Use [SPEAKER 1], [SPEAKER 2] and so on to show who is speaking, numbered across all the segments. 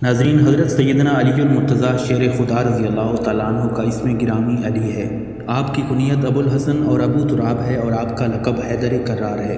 [SPEAKER 1] ناظرین، حضرت سیدنا علی المرتضیٰ شیر خدا رضی اللہ تعالیٰ عنہ کا اسم گرامی علی ہے۔ آپ کی کنیت ابو الحسن اور ابو تراب ہے اور آپ کا لقب حیدر کرار ہے۔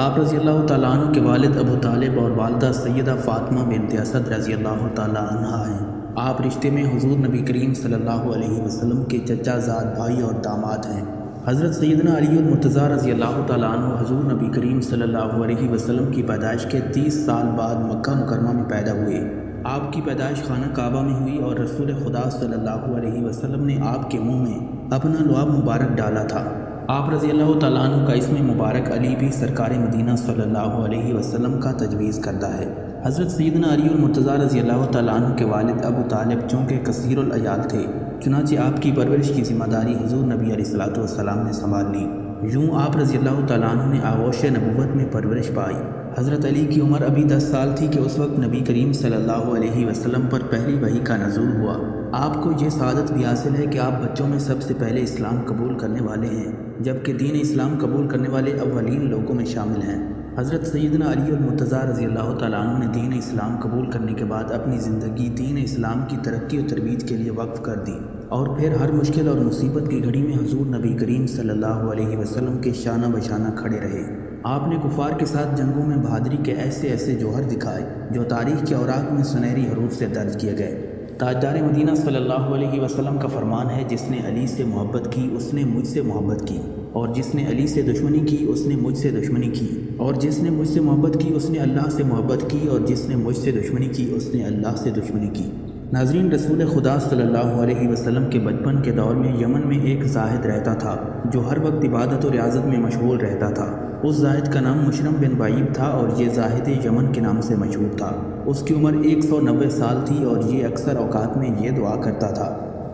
[SPEAKER 1] آپ رضی اللہ تعالیٰ عنہ کے والد ابو طالب اور والدہ سیدہ فاطمہ بنت اسد رضی اللہ تعالیٰ عنہ ہیں۔ آپ رشتے میں حضور نبی کریم صلی اللہ علیہ وسلم کے چچا زاد بھائی اور داماد ہیں۔ حضرت سیدنا علی المرتضیٰ رضی اللہ تعالیٰ عنہ حضور نبی کریم صلی اللہ علیہ وسلم کی پیدائش کے 30 سال بعد مکہ مکرمہ میں پیدا ہوئے۔ آپ کی پیدائش خانہ کعبہ میں ہوئی اور رسول خدا صلی اللہ علیہ وسلم نے آپ کے منہ میں اپنا لعاب مبارک ڈالا تھا۔ آپ رضی اللہ تعالیٰ عنہ کا اسم مبارک علی بھی سرکار مدینہ صلی اللہ علیہ وسلم کا تجویز کردہ ہے۔ حضرت سیدنا علی المرتضیٰ رضی اللہ تعالیٰ عنہ کے والد ابو طالب چونکہ کثیر العیال تھے، چنانچہ آپ کی پرورش کی ذمہ داری حضور نبی علیہ السلام نے سنبھال لی۔ یوں آپ رضی اللہ تعالیٰ عنہ نے آغوش نبوت میں پرورش پائی۔ حضرت علی کی عمر ابھی 10 سال تھی کہ اس وقت نبی کریم صلی اللہ علیہ وسلم پر پہلی وحی کا نزول ہوا۔ آپ کو یہ سعادت بھی حاصل ہے کہ آپ بچوں میں سب سے پہلے اسلام قبول کرنے والے ہیں، جبکہ دین اسلام قبول کرنے والے اولین لوگوں میں شامل ہیں۔ حضرت سیدنا علی المرتضیٰ رضی اللہ تعالیٰ عنہ نے دین اسلام قبول کرنے کے بعد اپنی زندگی دین اسلام کی ترقی و ترویج کے لیے وقف کر دی، اور پھر ہر مشکل اور مصیبت کی گھڑی میں حضور نبی کریم صلی اللہ علیہ وسلم کے شانہ بشانہ کھڑے رہے۔ آپ نے کفار کے ساتھ جنگوں میں بہادری کے ایسے ایسے جوہر دکھائے جو تاریخ کے اوراق میں سنہری حروف سے درج کیے گئے۔ تاجدار مدینہ صلی اللہ علیہ وسلم کا فرمان ہے، جس نے علی سے محبت کی اس نے مجھ سے محبت کی، اور جس نے علی سے دشمنی کی اس نے مجھ سے دشمنی کی، اور جس نے مجھ سے محبت کی اس نے اللہ سے محبت کی، اور جس نے مجھ سے دشمنی کی اس نے اللہ سے دشمنی کی۔ ناظرین، رسول خدا صلی اللہ علیہ وسلم کے بچپن کے دور میں یمن میں ایک زاہد رہتا تھا جو ہر وقت عبادت و ریاضت میں مشغول رہتا تھا۔ اس زاہد کا نام مشرم بن بعیب تھا اور یہ زاہد یمن کے نام سے مشہور تھا۔ اس کی عمر 190 سال تھی اور یہ اکثر اوقات میں یہ دعا کرتا تھا،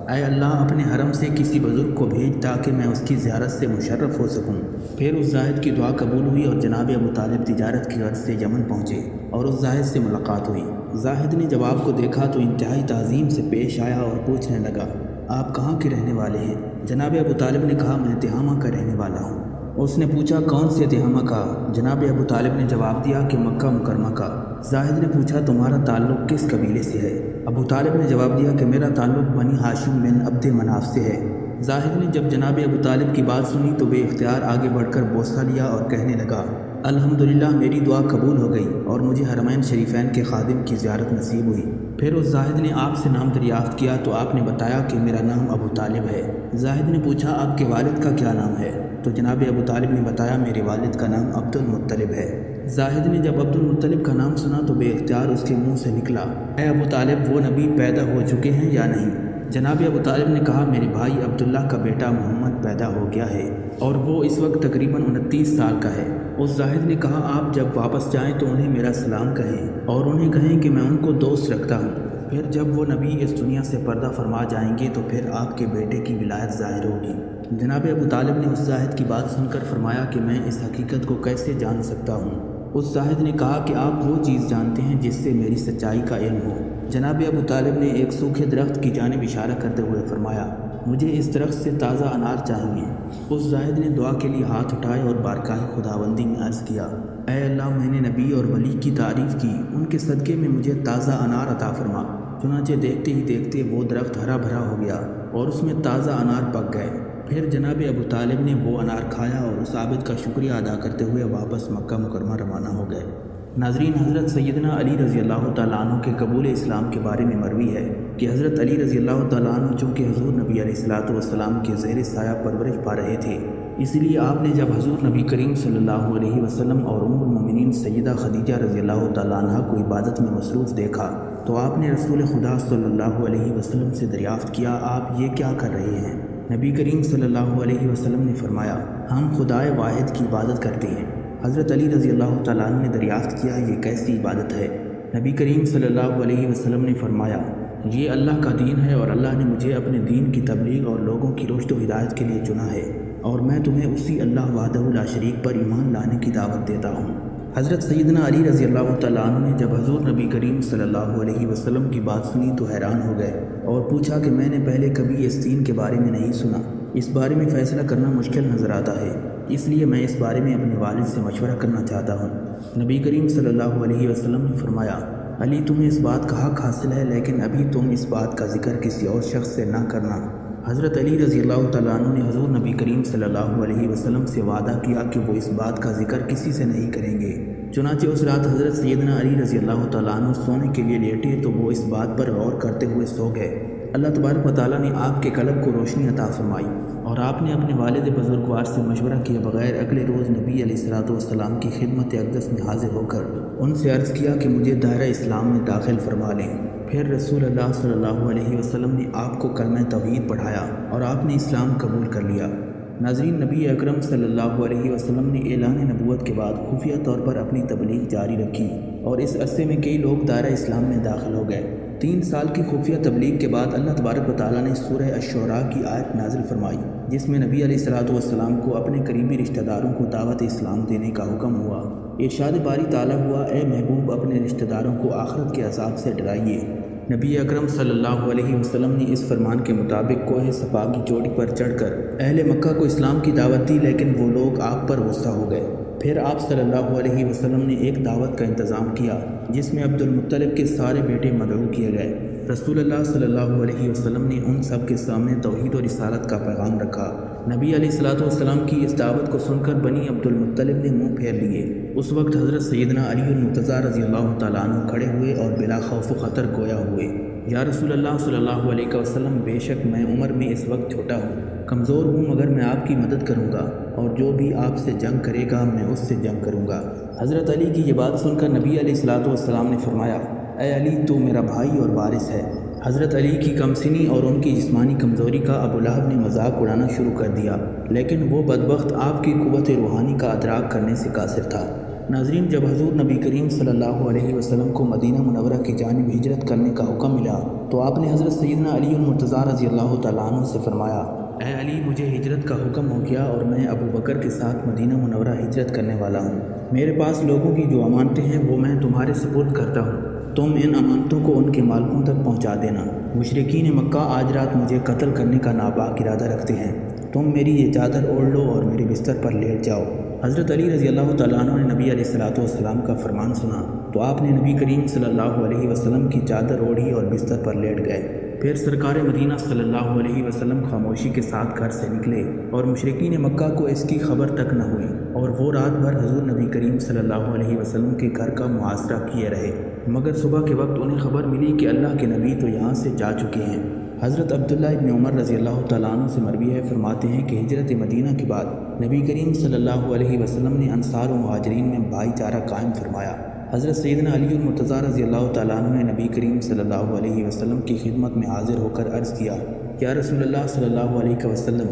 [SPEAKER 1] اے اللہ اپنے حرم سے کسی بزرگ کو بھیج تاکہ میں اس کی زیارت سے مشرف ہو سکوں۔ پھر اس زاہد کی دعا قبول ہوئی اور جناب ابو طالب تجارت کی غرض سے یمن پہنچے اور اس زاہد سے ملاقات ہوئی۔ زاہد نے جب آپ کو دیکھا تو انتہائی تعظیم سے پیش آیا اور پوچھنے لگا، آپ کہاں کے رہنے والے ہیں؟ جناب ابو طالب نے کہا، میں تہامہ کا رہنے والا ہوں۔ اس نے پوچھا، کون سے تہامہ کا؟ جناب ابو طالب نے جواب دیا کہ مکہ مکرمہ کا۔ زاہد نے پوچھا، تمہارا تعلق کس قبیلے سے ہے؟ ابو طالب نے جواب دیا کہ میرا تعلق بنی ہاشم بن عبد مناف سے ہے۔ زاہد نے جب جناب ابو طالب کی بات سنی تو بے اختیار آگے بڑھ کر بوسہ لیا اور کہنے لگا، الحمدللہ میری دعا قبول ہو گئی اور مجھے حرمین شریفین کے خادم کی زیارت نصیب ہوئی۔ پھر اس زاہد نے آپ سے نام دریافت کیا تو آپ نے بتایا کہ میرا نام ابو طالب ہے۔ زاہد نے پوچھا، آپ کے والد کا کیا نام ہے؟ تو جناب ابو طالب نے بتایا، میرے والد کا نام عبد المطلب ہے۔ زاہد نے جب عبد المطلب کا نام سنا تو بے اختیار اس کے منہ سے نکلا، اے ابو طالب وہ نبی پیدا ہو چکے ہیں یا نہیں؟ جناب ابو طالب نے کہا، میرے بھائی عبداللہ کا بیٹا محمد پیدا ہو گیا ہے اور وہ اس وقت تقریباً 29 سال کا ہے۔ اس زاہد نے کہا، آپ جب واپس جائیں تو انہیں میرا سلام کہیں اور انہیں کہیں کہ میں ان کو دوست رکھتا ہوں۔ پھر جب وہ نبی اس دنیا سے پردہ فرما جائیں گے تو پھر آپ کے بیٹے کی ولایت ظاہر ہوگی۔ جناب ابو طالب نے اس زاہد کی بات سن کر فرمایا کہ میں اس حقیقت کو کیسے جان سکتا ہوں؟ اس زاہد نے کہا کہ آپ وہ چیز جانتے ہیں جس سے میری سچائی کا علم ہو۔ جناب ابو طالب نے ایک سوکھے درخت کی جانب اشارہ کرتے ہوئے فرمایا، مجھے اس درخت سے تازہ انار چاہیے۔ اس زاہد نے دعا کے لیے ہاتھ اٹھائے اور بارگاہ خداوندی میں عرض کیا، اے اللہ میں نے نبی اور ولی کی تعریف کی، ان کے صدقے میں مجھے تازہ انار عطا فرما۔ چنانچہ دیکھتے ہی دیکھتے وہ درخت ہرا بھرا ہو گیا اور اس میں تازہ انار پک گئے۔ پھر جناب ابو طالب نے وہ انار کھایا اور اس عابد کا شکریہ ادا کرتے ہوئے واپس مکہ مکرمہ روانہ ہو گئے۔ ناظرین، حضرت سیدنا علی رضی اللہ تعالیٰ عنہ کے قبول اسلام کے بارے میں مروی ہے کہ حضرت علی رضی اللہ تعالیٰ عنہ چونکہ حضور نبی علیہ السلام کے زیر سایہ پرورش پا رہے تھے، اس لیے آپ نے جب حضور نبی کریم صلی اللہ علیہ وسلم اور ام المومنین سیدہ خدیجہ رضی اللہ تعالیٰ عنہ کو عبادت میں مصروف دیکھا تو آپ نے رسول خدا صلی اللہ علیہ وسلم سے دریافت کیا، آپ یہ کیا کر رہے ہیں؟ نبی کریم صلی اللہ علیہ وسلم نے فرمایا، ہم خدائے واحد کی عبادت کرتے ہیں۔ حضرت علی رضی اللہ تعالیٰ عنہ نے دریافت کیا، یہ کیسی عبادت ہے؟ نبی کریم صلی اللہ علیہ وسلم نے فرمایا، یہ اللہ کا دین ہے اور اللہ نے مجھے اپنے دین کی تبلیغ اور لوگوں کی رشد و ہدایت کے لیے چنا ہے، اور میں تمہیں اسی اللہ وحدہ لا شریک پر ایمان لانے کی دعوت دیتا ہوں۔ حضرت سیدنا علی رضی اللہ تعالیٰ عنہ نے جب حضور نبی کریم صلی اللہ علیہ وسلم کی بات سنی تو حیران ہو گئے اور پوچھا کہ میں نے پہلے کبھی اس دین کے بارے میں نہیں سنا، اس بارے میں فیصلہ کرنا مشکل نظر آتا ہے، اس لیے میں اس بارے میں اپنے والد سے مشورہ کرنا چاہتا ہوں۔ نبی کریم صلی اللہ علیہ وسلم نے فرمایا، علی تمہیں اس بات کا حق حاصل ہے، لیکن ابھی تم اس بات کا ذکر کسی اور شخص سے نہ کرنا۔ حضرت علی رضی اللہ تعالیٰ عنہ نے حضور نبی کریم صلی اللہ علیہ وسلم سے وعدہ کیا کہ وہ اس بات کا ذکر کسی سے نہیں کریں گے۔ چنانچہ اس رات حضرت سیدنا علی رضی اللہ تعالیٰ عنہ سونے کے لیے لیٹے تو وہ اس بات پر غور کرتے ہوئے سو گئے۔ اللہ تبارک و تعالیٰ نے آپ کے قلب کو روشنی عطا فرمائی اور آپ نے اپنے والد بزرگوار سے مشورہ کیے بغیر اگلے روز نبی علیہ السلام کی خدمت اقدس میں حاضر ہو کر ان سے عرض کیا کہ مجھے دائرہ اسلام میں داخل فرما لیں۔ پھر رسول اللہ صلی اللہ علیہ وسلم نے آپ کو کلمہ توحید پڑھایا اور آپ نے اسلام قبول کر لیا۔ ناظرین، نبی اکرم صلی اللہ علیہ وسلم نے اعلان نبوت کے بعد خفیہ طور پر اپنی تبلیغ جاری رکھی اور اس عرصے میں کئی لوگ دائرہ اسلام میں داخل ہو گئے۔ 3 سال کی خفیہ تبلیغ کے بعد اللہ تبارک و تعالیٰ نے سورہ الشعراء کی آیت نازل فرمائی، جس میں نبی علیہ السلام کو اپنے قریبی رشتہ داروں کو دعوت اسلام دینے کا حکم ہوا۔ ارشاد باری تعالیٰ ہوا، اے محبوب اپنے رشتہ داروں کو آخرت کے عذاب سے ڈرائیے۔ نبی اکرم صلی اللہ علیہ وسلم نے اس فرمان کے مطابق کوہ صفا کی چوٹی پر چڑھ کر اہل مکہ کو اسلام کی دعوت دی، لیکن وہ لوگ آپ پر غصہ ہو گئے۔ پھر آپ صلی اللہ علیہ وسلم نے ایک دعوت کا انتظام کیا جس میں عبد المطلب کے سارے بیٹے مدعو کیے گئے۔ رسول اللہ صلی اللہ علیہ وسلم نے ان سب کے سامنے توحید و رسالت کا پیغام رکھا۔ نبی علیہ السلام کی اس دعوت کو سن کر بنی عبد المطلب نے منہ پھیر لیے۔ اس وقت حضرت سیدنا علی المرتضیٰ رضی اللہ تعالیٰ عنہ کھڑے ہوئے اور بلا خوف و خطر گویا ہوئے، یا رسول اللہ صلی اللہ علیہ وسلم، بے شک میں عمر میں اس وقت چھوٹا ہوں، کمزور ہوں، مگر میں آپ کی مدد کروں گا اور جو بھی آپ سے جنگ کرے گا میں اس سے جنگ کروں گا۔ حضرت علی کی یہ بات سن کر نبی علیہ السلام نے فرمایا، اے علی تو میرا بھائی اور وارث ہے۔ حضرت علی کی کمسنی اور ان کی جسمانی کمزوری کا ابو لہب نے مذاق اڑانا شروع کر دیا، لیکن وہ بدبخت آپ کی قوت روحانی کا ادراک کرنے سے قاصر تھا۔ ناظرین، جب حضور نبی کریم صلی اللہ علیہ وسلم کو مدینہ منورہ کی جانب ہجرت کرنے کا حکم ملا تو آپ نے حضرت سیدنا علی المرتضیٰ رضی اللہ تعالیٰ عنہ سے فرمایا، اے علی مجھے ہجرت کا حکم ہو گیا اور میں ابو بکر کے ساتھ مدینہ منورہ ہجرت کرنے والا ہوں۔ میرے پاس لوگوں کی جو امانتیں ہیں وہ میں تمہارے سپرد کرتا ہوں، تم ان امانتوں کو ان کے مالکوں تک پہنچا دینا۔ مشرکین مکہ آج رات مجھے قتل کرنے کا ناپاک ارادہ رکھتے ہیں، تم میری یہ چادر اوڑھ لو اور میرے بستر پر لیٹ جاؤ۔ حضرت علی رضی اللہ تعالیٰ عنہ نے نبی علیہ السلام کا فرمان سنا تو آپ نے نبی کریم صلی اللہ علیہ وسلم کی چادر اوڑھی اور بستر پر لیٹ گئے۔ پھر سرکار مدینہ صلی اللہ علیہ وسلم خاموشی کے ساتھ گھر سے نکلے اور مشرکین مکہ کو اس کی خبر تک نہ ہوئی، اور وہ رات بھر حضور نبی کریم صلی اللہ علیہ وسلم کے گھر کا محاصرہ کیے رہے، مگر صبح کے وقت انہیں خبر ملی کہ اللہ کے نبی تو یہاں سے جا چکے ہیں۔ حضرت عبداللہ ابن عمر رضی اللہ تعالیٰ عنہ سے مروی ہے، فرماتے ہیں کہ ہجرت مدینہ کے بعد نبی کریم صلی اللہ علیہ وسلم نے انصار و مہاجرین میں بھائی چارہ قائم فرمایا۔ حضرت سیدنا علی المرتضیٰ رضی اللہ تعالیٰ عنہ نے نبی کریم صلی اللہ علیہ وسلم کی خدمت میں حاضر ہو کر عرض کیا، یا رسول اللہ صلی اللہ علیہ وسلم،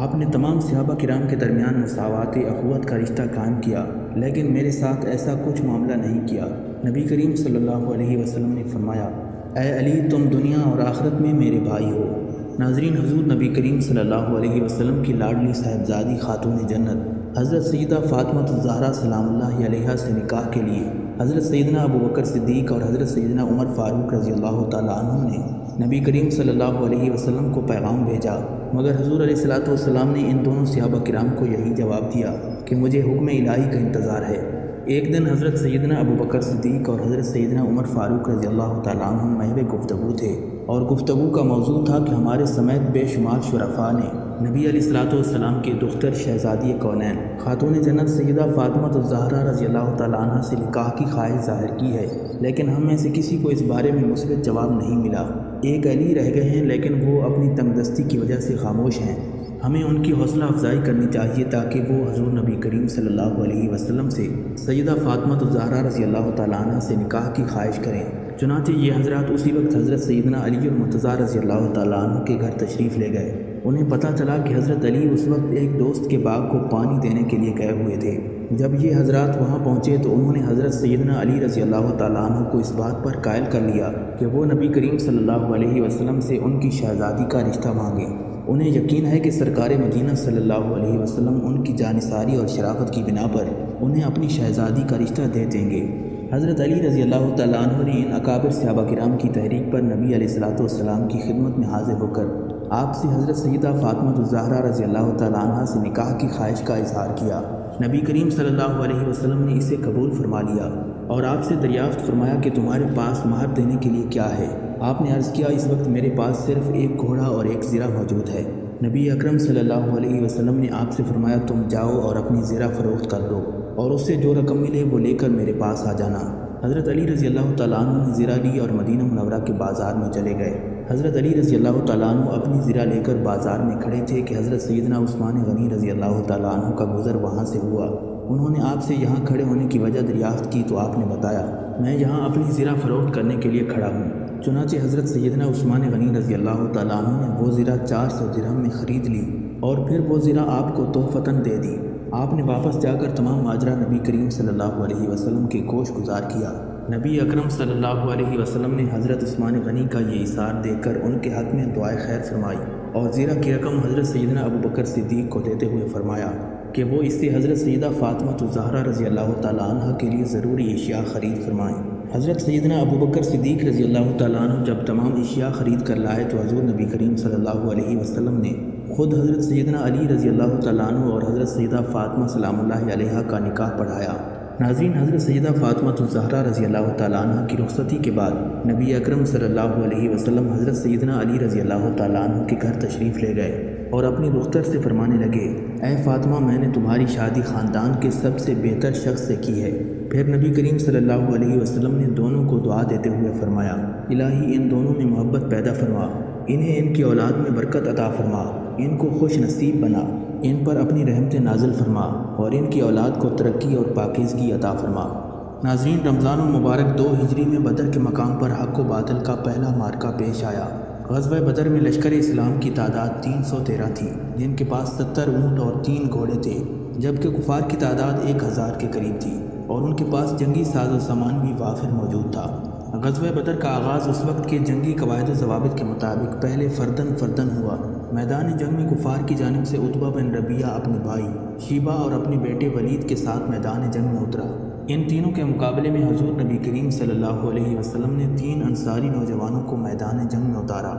[SPEAKER 1] آپ نے تمام صحابہ کرام کے درمیان مساوات اخوت کا رشتہ قائم کیا، لیکن میرے ساتھ ایسا کچھ معاملہ نہیں کیا۔ نبی کریم صلی اللہ علیہ وسلم نے فرمایا، اے علی تم دنیا اور آخرت میں میرے بھائی ہو۔ ناظرین، حضور نبی کریم صلی اللہ علیہ وسلم کی لاڈلی صاحبزادی خاتون جنت حضرت سیدہ فاطمہ الزہرا سلام اللہ علیہا سے نکاح کے لیے حضرت سیدنا ابو بکر صدیق اور حضرت سیدنا عمر فاروق رضی اللہ تعالیٰ عنہ نے نبی کریم صلی اللہ علیہ وسلم کو پیغام بھیجا، مگر حضور علیہ السلام نے ان دونوں صحابہ کرام کو یہی جواب دیا کہ مجھے حکم الہی کا انتظار ہے۔ ایک دن حضرت سیدنا ابو بکر صدیق اور حضرت سیدنا عمر فاروق رضی اللہ تعالیٰ عنہ محو گفتگو تھے، اور گفتگو کا موضوع تھا کہ ہمارے سمیت بے شمار شرفاء نے نبی علیہ السلام کی دختر شہزادی کونین خاتون جنت سیدہ فاطمہ الزہرا رضی اللہ تعالیٰ عنہ سے نکاح کی خواہش ظاہر کی ہے، لیکن ہم میں سے کسی کو اس بارے میں مثبت جواب نہیں ملا۔ ایک علی رہ گئے ہیں، لیکن وہ اپنی تنگ دستی کی وجہ سے خاموش ہیں۔ ہمیں ان کی حوصلہ افزائی کرنی چاہیے تاکہ وہ حضور نبی کریم صلی اللہ علیہ وسلم سے سیدہ فاطمہ الزہرا رضی اللہ تعالیٰ عنہ سے نکاح کی خواہش کریں۔ چنانچہ یہ حضرات اسی وقت حضرت سیدنا علی المرتضیٰ رضی اللہ تعالیٰ عنہ کے گھر تشریف لے گئے۔ انہیں پتہ چلا کہ حضرت علی اس وقت ایک دوست کے باغ کو پانی دینے کے لیے گئے ہوئے تھے۔ جب یہ حضرات وہاں پہنچے تو انہوں نے حضرت سیدنا علی رضی اللہ تعالیٰ عنہ کو اس بات پر قائل کر لیا کہ وہ نبی کریم صلی اللہ علیہ وسلم سے ان کی شہزادی کا رشتہ مانگیں۔ انہیں یقین ہے کہ سرکار مدینہ صلی اللہ علیہ وسلم ان کی جانثاری اور شرافت کی بنا پر انہیں اپنی شہزادی کا رشتہ دے دیں گے۔ حضرت علی رضی اللہ تعالیٰ عنہ نے ان اکابر صحابہ کرام کی تحریک پر نبی علیہ السلام کی خدمت میں حاضر ہو کر آپ سے حضرت سیدہ فاطمہ الزہرا رضی اللہ تعالیٰ عنہ سے نکاح کی خواہش کا اظہار کیا۔ نبی کریم صلی اللہ علیہ وسلم نے اسے قبول فرما لیا اور آپ سے دریافت فرمایا کہ تمہارے پاس مہر دینے کے لیے کیا ہے؟ آپ نے عرض کیا اس وقت میرے پاس صرف ایک گھوڑا اور ایک زرہ موجود ہے۔ نبی اکرم صلی اللہ علیہ وسلم نے آپ سے فرمایا تم جاؤ اور اپنی زرہ فروخت کر دو اور اس سے جو رقم ملے وہ لے کر میرے پاس آ جانا۔ حضرت علی رضی اللہ تعالیٰ عنہ نے زرہ لی اور مدینہ منورہ کے بازار میں چلے گئے۔ حضرت علی رضی اللہ تعالیٰ عنہ اپنی زرہ لے کر بازار میں کھڑے تھے کہ حضرت سیدنا عثمان غنی رضی اللہ تعالیٰ عنہ کا گزر وہاں سے ہوا۔ انہوں نے آپ سے یہاں کھڑے ہونے کی وجہ دریافت کی تو آپ نے بتایا میں یہاں اپنی زرہ فروخت کرنے کے لیے کھڑا ہوں۔ چنانچہ حضرت سیدنا عثمان غنی رضی اللہ تعالیٰ عنہ نے وہ زرہ 400 درہم میں خرید لی اور پھر وہ زرہ آپ کو تحفتاً دے دی۔ آپ نے واپس جا کر تمام ماجرا نبی کریم صلی اللہ علیہ وسلم کے گوش گزار کیا۔ نبی اکرم صلی اللہ علیہ وسلم نے حضرت عثمان غنی کا یہ اثار دیکھ کر ان کے حق میں دعائے خیر فرمائی اور زرہ کی رقم حضرت سیدنا ابو بکر صدیق کو دیتے ہوئے فرمایا کہ وہ اس سے حضرت سیدہ فاطمہ الزہرا رضی اللہ تعالیٰ عنہ کے لیے ضروری اشیاء خرید فرمائیں۔ حضرت سیدنا ابو بکر صدیق رضی اللہ تعالیٰ عنہ جب تمام اشیاء خرید کر لائے تو حضور نبی کریم صلی اللہ علیہ وسلم نے خود حضرت سیدنا علی رضی اللہ تعالیٰ عنہ اور حضرت سیدہ فاطمہ سلام اللہ علیہا کا نکاح پڑھایا۔ ناظرین، حضرت سیدہ فاطمہ الزہرا رضی اللہ تعالیٰ عنہ کی رخصتی کے بعد نبی اکرم صلی اللہ علیہ وسلم حضرت سیدنا علی رضی اللہ تعالیٰ عنہ کے گھر تشریف لے گئے اور اپنی دختر سے فرمانے لگے اے فاطمہ میں نے تمہاری شادی خاندان کے سب سے بہتر شخص سے کی ہے۔ پھر نبی کریم صلی اللہ علیہ وسلم نے دونوں کو دعا دیتے ہوئے فرمایا الہی ان دونوں میں محبت پیدا فرما، انہیں ان کی اولاد میں برکت عطا فرما، ان کو خوش نصیب بنا، ان پر اپنی رحمت نازل فرما اور ان کی اولاد کو ترقی اور پاکیزگی عطا فرما۔ ناظرین، رمضان المبارک 2 ہجری میں بدر کے مقام پر حق و باطل کا پہلا معرکہ پیش آیا۔ غزوہ بدر میں لشکر اسلام کی تعداد 313 تھی، جن کے پاس 70 اونٹ اور 3 گھوڑے تھے، جبکہ کفار کی تعداد 1000 کے قریب تھی اور ان کے پاس جنگی ساز و سامان بھی وافر موجود تھا۔ غزوہ بدر کا آغاز اس وقت کے جنگی قواعد و ضوابط کے مطابق پہلے فردن ہوا۔ میدان جنگ میں کفار کی جانب سے عتبہ بن ربیعہ اپنے بھائی شیبہ اور اپنے بیٹے ولید کے ساتھ میدان جنگ میں اترا۔ ان تینوں کے مقابلے میں حضور نبی کریم صلی اللہ علیہ وسلم نے 3 انصاری نوجوانوں کو میدان جنگ میں اتارا۔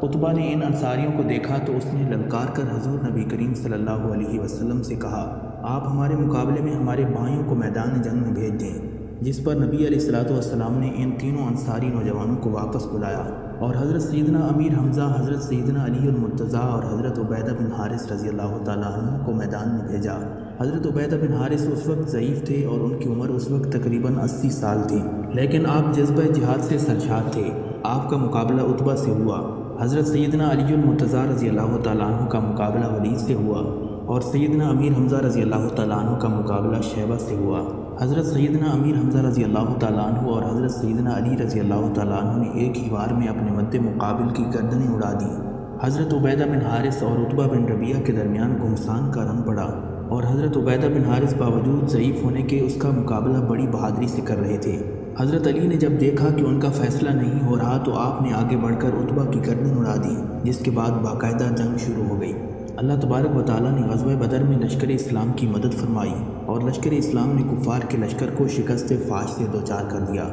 [SPEAKER 1] عتبہ نے ان انصاریوں کو دیکھا تو اس نے للکار کر حضور نبی کریم صلی اللہ علیہ وسلم سے کہا آپ ہمارے مقابلے میں ہمارے بھائیوں کو میدان جنگ میں بھیج دیں، جس پر نبی علیہ الصلوۃ والسلام نے ان تینوں انصاری نوجوانوں کو واپس بلایا اور حضرت سیدنا امیر حمزہ، حضرت سیدنا علی المرتضیٰ اور حضرت عبیدہ بن حارث رضی اللہ تعالیٰ عنہ کو میدان میں بھیجا۔ حضرت عبیدہ بن حارث اس وقت ضعیف تھے اور ان کی عمر اس وقت تقریباً 80 سال تھی، لیکن آپ جذبہ جہاد سے سرشار تھے۔ آپ کا مقابلہ عتبہ سے ہوا۔ حضرت سیدنا علی المرتضیٰ رضی اللہ تعالیٰ عنہ کا مقابلہ ولید سے ہوا اور سیدنا امیر حمزہ رضی اللہ تعالیٰ عنہ کا مقابلہ شیبہ سے ہوا۔ حضرت سیدنا امیر حمزہ رضی اللہ تعالیٰ عنہ اور حضرت سیدنا علی رضی اللہ تعالیٰ عنہ نے ایک ہی وار میں اپنے مد مقابل کی گردنیں اڑا دیں۔ حضرت عبیدہ بن حارث اور عتبہ بن ربیعہ کے درمیان گھمسان کا رنگ پڑا اور حضرت عبیدہ بن حارث باوجود ضعیف ہونے کے اس کا مقابلہ بڑی بہادری سے کر رہے تھے۔ حضرت علی نے جب دیکھا کہ ان کا فیصلہ نہیں ہو رہا تو آپ نے آگے بڑھ کر عتبہ کی گردن اڑا دی، جس کے بعد باقاعدہ جنگ شروع ہو گئی۔ اللہ تبارک و تعالیٰ نے غزوہ بدر میں لشکر اسلام کی مدد فرمائی اور لشکر اسلام نے کفار کے لشکر کو شکست فاش سے دوچار کر دیا۔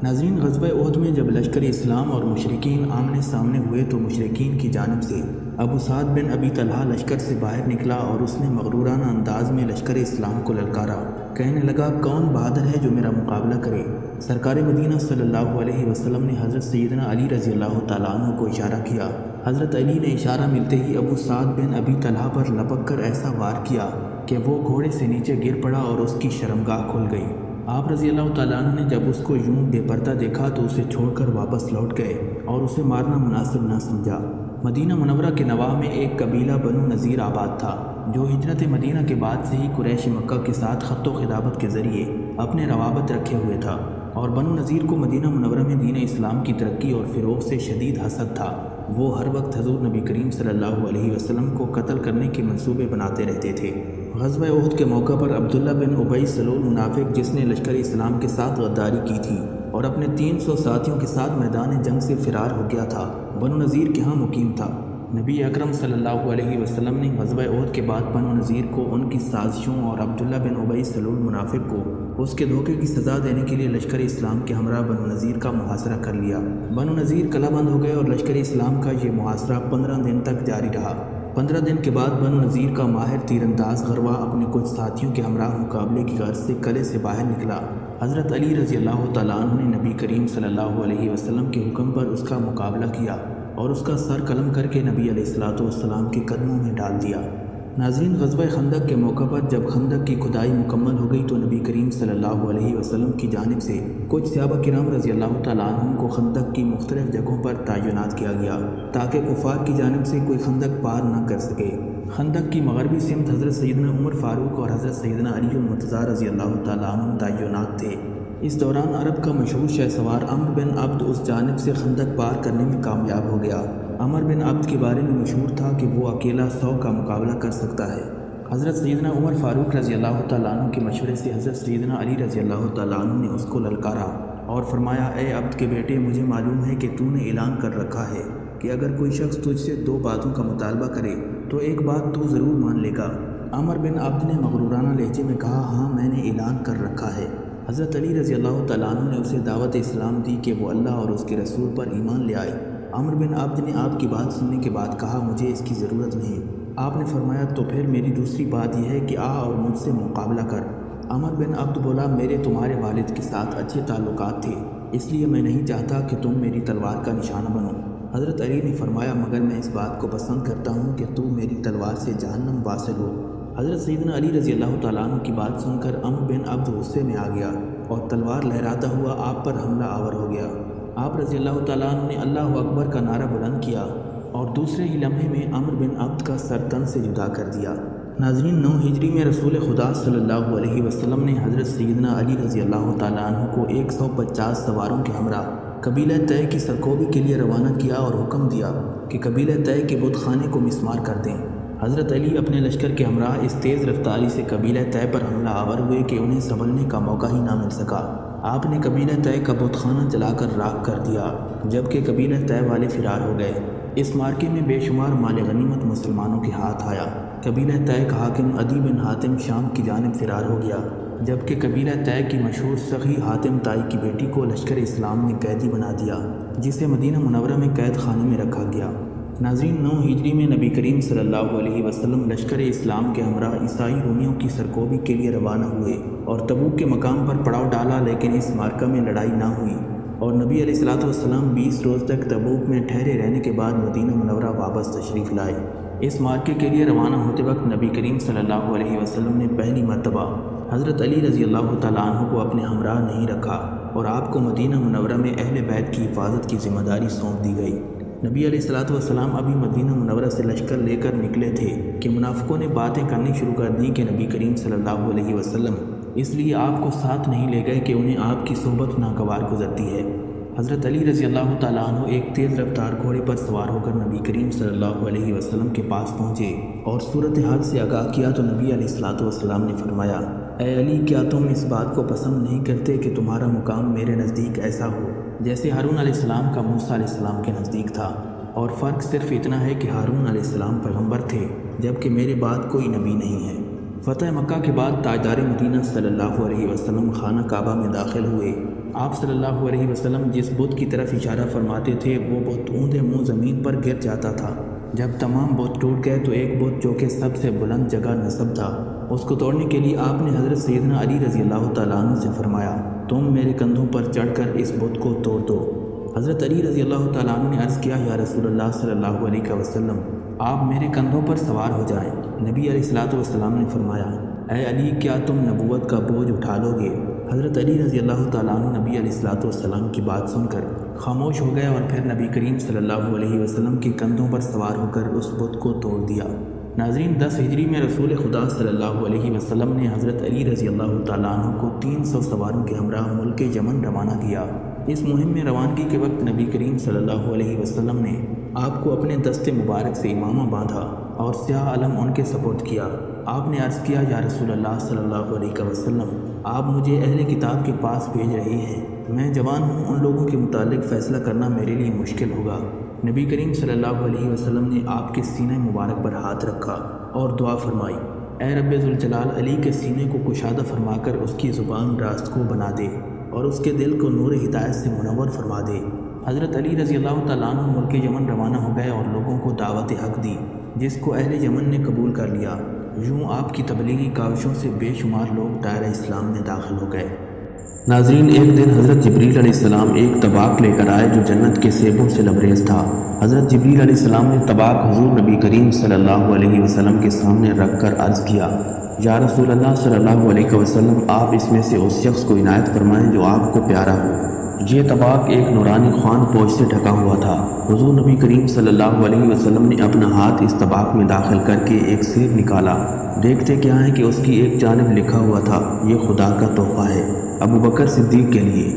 [SPEAKER 1] ناظرین، غزوہ احد میں جب لشکر اسلام اور مشرکین آمنے سامنے ہوئے تو مشرکین کی جانب سے ابو سعد بن ابی طلحہ لشکر سے باہر نکلا اور اس نے مغرورانہ انداز میں لشکر اسلام کو للکارا، کہنے لگا کون بہادر ہے جو میرا مقابلہ کرے۔ سرکار مدینہ صلی اللہ علیہ وسلم نے حضرت سیدنا علی رضی اللہ تعالیٰ عنہ کو اشارہ کیا۔ حضرت علی نے اشارہ ملتے ہی ابو سعد بن ابی طلحہ پر لپک کر ایسا وار کیا کہ وہ گھوڑے سے نیچے گر پڑا اور اس کی شرمگاہ کھل گئی۔ آپ رضی اللہ تعالیٰ عنہ نے جب اس کو یوں بے پردہ دیکھا تو اسے چھوڑ کر واپس لوٹ گئے اور اسے مارنا مناسب نہ سمجھا۔ مدینہ منورہ کے نواح میں ایک قبیلہ بنو نذیر آباد تھا، جو ہجرت مدینہ کے بعد سے ہی قریش مکہ کے ساتھ خط و خطابت کے ذریعے اپنے روابط رکھے ہوئے تھا، اور بنو نذیر کو مدینہ منورہ میں دین اسلام کی ترقی اور فروغ سے شدید حسد تھا۔ وہ ہر وقت حضور نبی کریم صلی اللہ علیہ وسلم کو قتل کرنے کے منصوبے بناتے رہتے تھے۔ غزوہ احد کے موقع پر عبداللہ بن ابی سلول منافق، جس نے لشکر اسلام کے ساتھ غداری کی تھی اور اپنے 300 ساتھیوں کے ساتھ میدان جنگ سے فرار ہو گیا تھا، بنو نذیر کے ہاں مقیم تھا۔ نبی اکرم صلی اللہ علیہ وسلم نے غزوہ احد کے بعد بنو نذیر کو ان کی سازشوں اور عبداللہ بن ابی سلول منافق کو اس کے دھوکے کی سزا دینے کے لیے لشکر اسلام کے ہمراہ بنو نذیر کا محاصرہ کر لیا۔ بنو نذیر قلعہ بند ہو گئے اور لشکر اسلام کا یہ محاصرہ 15 دن تک جاری رہا۔ 15 دن کے بعد بنو نذیر کا ماہر تیر انداز غروا اپنے کچھ ساتھیوں کے ہمراہ مقابلے کی غرض سے قلعے سے باہر نکلا۔ حضرت علی رضی اللہ تعالیٰ عنہ نے نبی کریم صلی اللہ علیہ وسلم کے حکم پر اس کا مقابلہ کیا اور اس کا سر قلم کر کے نبی علیہ السلام کے قدموں میں ڈال دیا۔ ناظرین، غزوہ خندق کے موقع پر جب خندق کی کھدائی مکمل ہو گئی تو نبی کریم صلی اللہ علیہ وسلم کی جانب سے کچھ صحابہ کرام رضی اللہ تعالیٰ عنہم کو خندق کی مختلف جگہوں پر تعینات کیا گیا تاکہ کفار کی جانب سے کوئی خندق پار نہ کر سکے۔ خندق کی مغربی سمت حضرت سیدنا عمر فاروق اور حضرت سیدنا علی المرتضیٰ رضی اللہ تعالیٰ عنہ تعینات تھے۔ اس دوران عرب کا مشہور شہ سوار عمرو بن عبد اس جانب سے خندق پار کرنے میں کامیاب ہو گیا۔ عمرو بن عبد کے بارے میں مشہور تھا کہ وہ اکیلا 100 کا مقابلہ کر سکتا ہے۔ حضرت سیدنا عمر فاروق رضی اللہ تعالیٰ عنہ کے مشورے سے حضرت سیدنا علی رضی اللہ تعالیٰ عنہ نے اس کو للکارا اور فرمایا، اے عبد کے بیٹے، مجھے معلوم ہے کہ تو نے اعلان کر رکھا ہے کہ اگر کوئی شخص تجھ سے 2 باتوں کا مطالبہ کرے تو ایک بات تو ضرور مان لے گا۔ عمرو بن عبد نے مغرورانہ لہجے میں کہا، ہاں میں نے اعلان کر رکھا ہے۔ حضرت علی رضی اللہ تعالیٰ عنہ نے اسے دعوت اسلام دی کہ وہ اللہ اور اس کے رسول پر ایمان لے آئے۔ عمرو بن عبد نے آپ کی بات سننے کے بعد کہا، مجھے اس کی ضرورت نہیں۔ آپ نے فرمایا، تو پھر میری دوسری بات یہ ہے کہ آ اور مجھ سے مقابلہ کر۔ عمرو بن عبد بولا، میرے تمہارے والد کے ساتھ اچھے تعلقات تھے، اس لیے میں نہیں چاہتا کہ تم میری تلوار کا نشانہ بنو۔ حضرت علی نے فرمایا، مگر میں اس بات کو پسند کرتا ہوں کہ تو میری تلوار سے جہنم واصل ہو۔ حضرت سیدنا علی رضی اللہ تعالیٰ عنہ کی بات سن کر عمرو بن عبد غصے میں آ گیا اور تلوار لہراتا ہوا آپ پر حملہ آور ہو گیا۔ آپ رضی اللہ تعالیٰ عنہ نے اللہ اکبر کا نعرہ بلند کیا اور دوسرے ہی لمحے میں عمرو بن عبد کا سر تن سے جدا کر دیا۔ ناظرین، 9 ہجری میں رسول خدا صلی اللہ علیہ وسلم نے حضرت سیدنا علی رضی اللہ تعالیٰ عنہ کو 150 سواروں کے ہمراہ قبیلہ طے کی سرکوبی کے لیے روانہ کیا اور حکم دیا کہ قبیلہ طے کے بت خانے کو مسمار کر دیں۔ حضرت علی اپنے لشکر کے ہمراہ اس تیز رفتاری سے قبیلہ طے پر حملہ آور ہوئے کہ انہیں سنبھلنے کا موقع ہی نہ مل سکا۔ آپ نے قبیلہ طے کا بت خانہ جلا کر راکھ کر دیا، جبکہ قبیلہ طے والے فرار ہو گئے۔ اس مارکے میں بے شمار مال غنیمت مسلمانوں کے ہاتھ آیا۔ قبیلہ طے کا حاکم عدی بن حاتم شام کی جانب فرار ہو گیا، جبکہ قبیلہ طے کی مشہور سخی حاتم طائی کی بیٹی کو لشکر اسلام نے قیدی بنا دیا، جسے مدینہ منورہ میں قید خانے میں رکھا گیا۔ ناظرین، 9 ہجری میں نبی کریم صلی اللہ علیہ وسلم لشکر اسلام کے ہمراہ عیسائی رومیوں کی سرکوبی کے لیے روانہ ہوئے اور تبوک کے مقام پر پڑاؤ ڈالا، لیکن اس مارکہ میں لڑائی نہ ہوئی اور نبی علیہ السلام 20 روز تک تبوک میں ٹھہرے رہنے کے بعد مدینہ منورہ واپس تشریف لائے۔ اس مارکے کے لیے روانہ ہوتے وقت نبی کریم صلی اللہ علیہ وسلم نے پہلی مرتبہ حضرت علی رضی اللہ تعالیٰ عنہ کو اپنے ہمراہ نہیں رکھا اور آپ کو مدینہ منورہ میں اہل بیت کی حفاظت کی ذمہ داری سونپ دی گئی۔ نبی علیہ السلام ابھی مدینہ منورہ سے لشکر لے کر نکلے تھے کہ منافقوں نے باتیں کرنی شروع کر دیں کہ نبی کریم صلی اللہ علیہ وسلم اس لیے آپ کو ساتھ نہیں لے گئے کہ انہیں آپ کی صحبت ناگوار گزرتی ہے۔ حضرت علی رضی اللہ تعالیٰ عنہ ایک تیز رفتار گھوڑے پر سوار ہو کر نبی کریم صلی اللہ علیہ وسلم کے پاس پہنچے اور صورتحال سے آگاہ کیا تو نبی علیہ السلام نے فرمایا، اے علی، کیا تم اس بات کو پسند نہیں کرتے کہ تمہارا مقام میرے نزدیک ایسا ہو جیسے ہارون علیہ السلام کا موسیٰ علیہ السلام کے نزدیک تھا؟ اور فرق صرف اتنا ہے کہ ہارون علیہ السلام پیغمبر تھے، جبکہ میرے بعد کوئی نبی نہیں ہے۔ فتح مکہ کے بعد تاجدار مدینہ صلی اللہ علیہ وسلم خانہ کعبہ میں داخل ہوئے۔ آپ صلی اللہ علیہ وسلم جس بت کی طرف اشارہ فرماتے تھے وہ بت اوندے منہ زمین پر گر جاتا تھا۔ جب تمام بت ٹوٹ گئے تو ایک بت جو کہ سب سے بلند جگہ نصب تھا، اس کو توڑنے کے لیے آپ نے حضرت سیدنا علی رضی اللہ تعالیٰ عنہ سے فرمایا، تم میرے کندھوں پر چڑھ کر اس بت کو توڑ دو۔ حضرت علی رضی اللہ تعالیٰ عنہ نے عرض کیا، یا رسول اللہ صلی اللہ علیہ وسلم، آپ میرے کندھوں پر سوار ہو جائیں۔ نبی علیہ السلام نے فرمایا، اے علی، کیا تم نبوت کا بوجھ اٹھا لو گے؟ حضرت علی رضی اللہ تعالیٰ عنہ نبی علیہ السلام کی بات سن کر خاموش ہو گئے اور پھر نبی کریم صلی اللہ علیہ وسلم کے کندھوں پر سوار ہو کر اس بت کو توڑ دیا۔ ناظرین، 10 ہجری میں رسول خدا صلی اللہ علیہ وسلم نے حضرت علی رضی اللہ تعالیٰ عنہ کو 300 سواروں کے ہمراہ ملک یمن روانہ کیا۔ اس مہم میں روانگی کے وقت نبی کریم صلی اللہ علیہ وسلم نے آپ کو اپنے دست مبارک سے امامہ باندھا اور سیاہ علم ان کے سپرد کیا۔ آپ نے عرض کیا، یا رسول اللہ صلی اللہ علیہ وسلم، آپ مجھے اہل کتاب کے پاس بھیج رہے ہیں، میں جوان ہوں، ان لوگوں کے متعلق فیصلہ کرنا میرے لیے مشکل ہوگا۔ نبی کریم صلی اللہ علیہ وسلم نے آپ کے سینے مبارک پر ہاتھ رکھا اور دعا فرمائی، اے رب ذوالجلال، علی کے سینے کو کشادہ فرما کر اس کی زبان راست کو بنا دے اور اس کے دل کو نور ہدایت سے منور فرما دے۔ حضرت علی رضی اللہ تعالیٰ عنہ ملک یمن روانہ ہو گئے اور لوگوں کو دعوت حق دی، جس کو اہل یمن نے قبول کر لیا۔ یوں آپ کی تبلیغی کاوشوں سے بے شمار لوگ دائرہ اسلام میں داخل ہو گئے۔ ناظرین، ایک دن حضرت جبریل علیہ السلام ایک طباق لے کر آئے جو جنت کے سیبوں سے لبریز تھا۔ حضرت جبریل علیہ السلام نے طباق حضور نبی کریم صلی اللہ علیہ وسلم کے سامنے رکھ کر عرض کیا، یا رسول اللہ صلی اللہ علیہ وسلم، آپ اس میں سے اس شخص کو عنایت فرمائیں جو آپ کو پیارا ہو۔ یہ طباق ایک نورانی خوان پوش سے ڈھکا ہوا تھا۔ حضور نبی کریم صلی اللہ علیہ وسلم نے اپنا ہاتھ اس طباق میں داخل کر کے ایک سیب نکالا۔ دیکھتے کیا ہے کہ اس کی ایک جانب لکھا ہوا تھا، یہ خدا کا تحفہ ہے ابو بکر صدیق کے لیے۔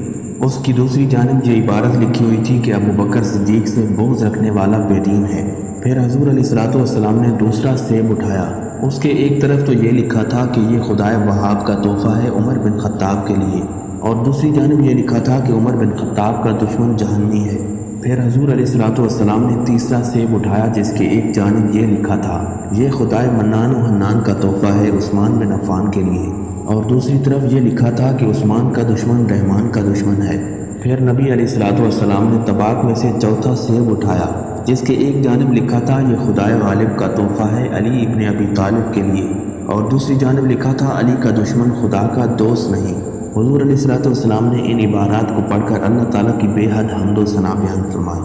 [SPEAKER 1] اس کی دوسری جانب یہ عبارت لکھی ہوئی تھی کہ ابو بکر صدیق سے بغض رکھنے والا بے دین ہے۔ پھر حضور علیہ السلام نے دوسرا سیب اٹھایا۔ اس کے ایک طرف تو یہ لکھا تھا کہ یہ خدائے وہاب کا تحفہ ہے عمر بن خطاب کے لیے، اور دوسری جانب یہ لکھا تھا کہ عمر بن خطاب کا دشمن جہنمی ہے۔ پھر حضور علیہ السلام نے تیسرا سیب اٹھایا جس کے ایک جانب یہ لکھا تھا، یہ خدائے منان و حنان کا تحفہ ہے عثمان بن عفان کے لیے، اور دوسری طرف یہ لکھا تھا کہ عثمان کا دشمن رحمان کا دشمن ہے۔ پھر نبی علیہ السلام نے طباق میں سے چوتھا سیب اٹھایا جس کے ایک جانب لکھا تھا، یہ خدائے غالب کا تحفہ ہے علی ابن ابی طالب کے لیے، اور دوسری جانب لکھا تھا، علی کا دشمن خدا کا دوست نہیں۔ حضور علیہ السلام نے ان عبارات کو پڑھ کر اللہ تعالیٰ کی بے حد حمد و ثنا بیان فرمائی۔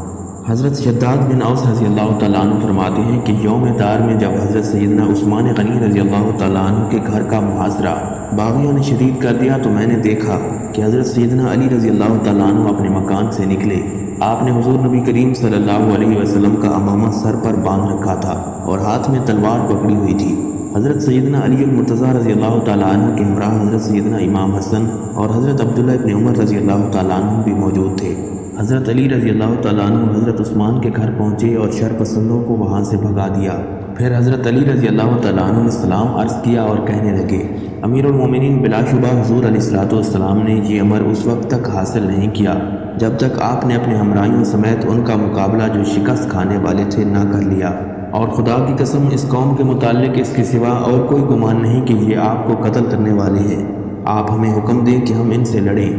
[SPEAKER 1] حضرت شداد بن اوس رضی اللہ تعالیٰ عنہ فرماتے ہیں کہ یوم دار میں جب حضرت سیدنا عثمان غنی رضی اللہ تعالیٰ عنہ کے گھر کا محاصرہ باغیوں نے شدید کر دیا تو میں نے دیکھا کہ حضرت سیدنا علی رضی اللہ تعالیٰ عنہ اپنے مکان سے نکلے۔ آپ نے حضور نبی کریم صلی اللہ علیہ وسلم کا عمامہ سر پر باندھ رکھا تھا اور ہاتھ میں تلوار پکڑی ہوئی تھی۔ حضرت سیدنا علی المرتضیٰ رضی اللہ تعالیٰ عنہ کے ہمراہ حضرت سیدنا امام حسن اور حضرت عبداللہ ابن عمر رضی اللہ تعالیٰ عنہ بھی موجود تھے۔ حضرت علی رضی اللہ تعالیٰ عنہ حضرت عثمان کے گھر پہنچے اور شر پسندوں کو وہاں سے بھگا دیا۔ پھر حضرت علی رضی اللہ تعالیٰ عنہ نے سلام عرض کیا اور کہنے لگے، امیر المومنین، بلا شبہ حضور علیہ السلام نے یہ امر اس وقت تک حاصل نہیں کیا جب تک آپ نے اپنے ہمراہیوں سمیت ان کا مقابلہ جو شکست کھانے والے تھے نہ کر لیا، اور خدا کی قسم اس قوم کے متعلق اس کے سوا اور کوئی گمان نہیں کہ یہ آپ کو قتل کرنے والے ہیں۔ آپ ہمیں حکم دیں کہ ہم ان سے لڑیں۔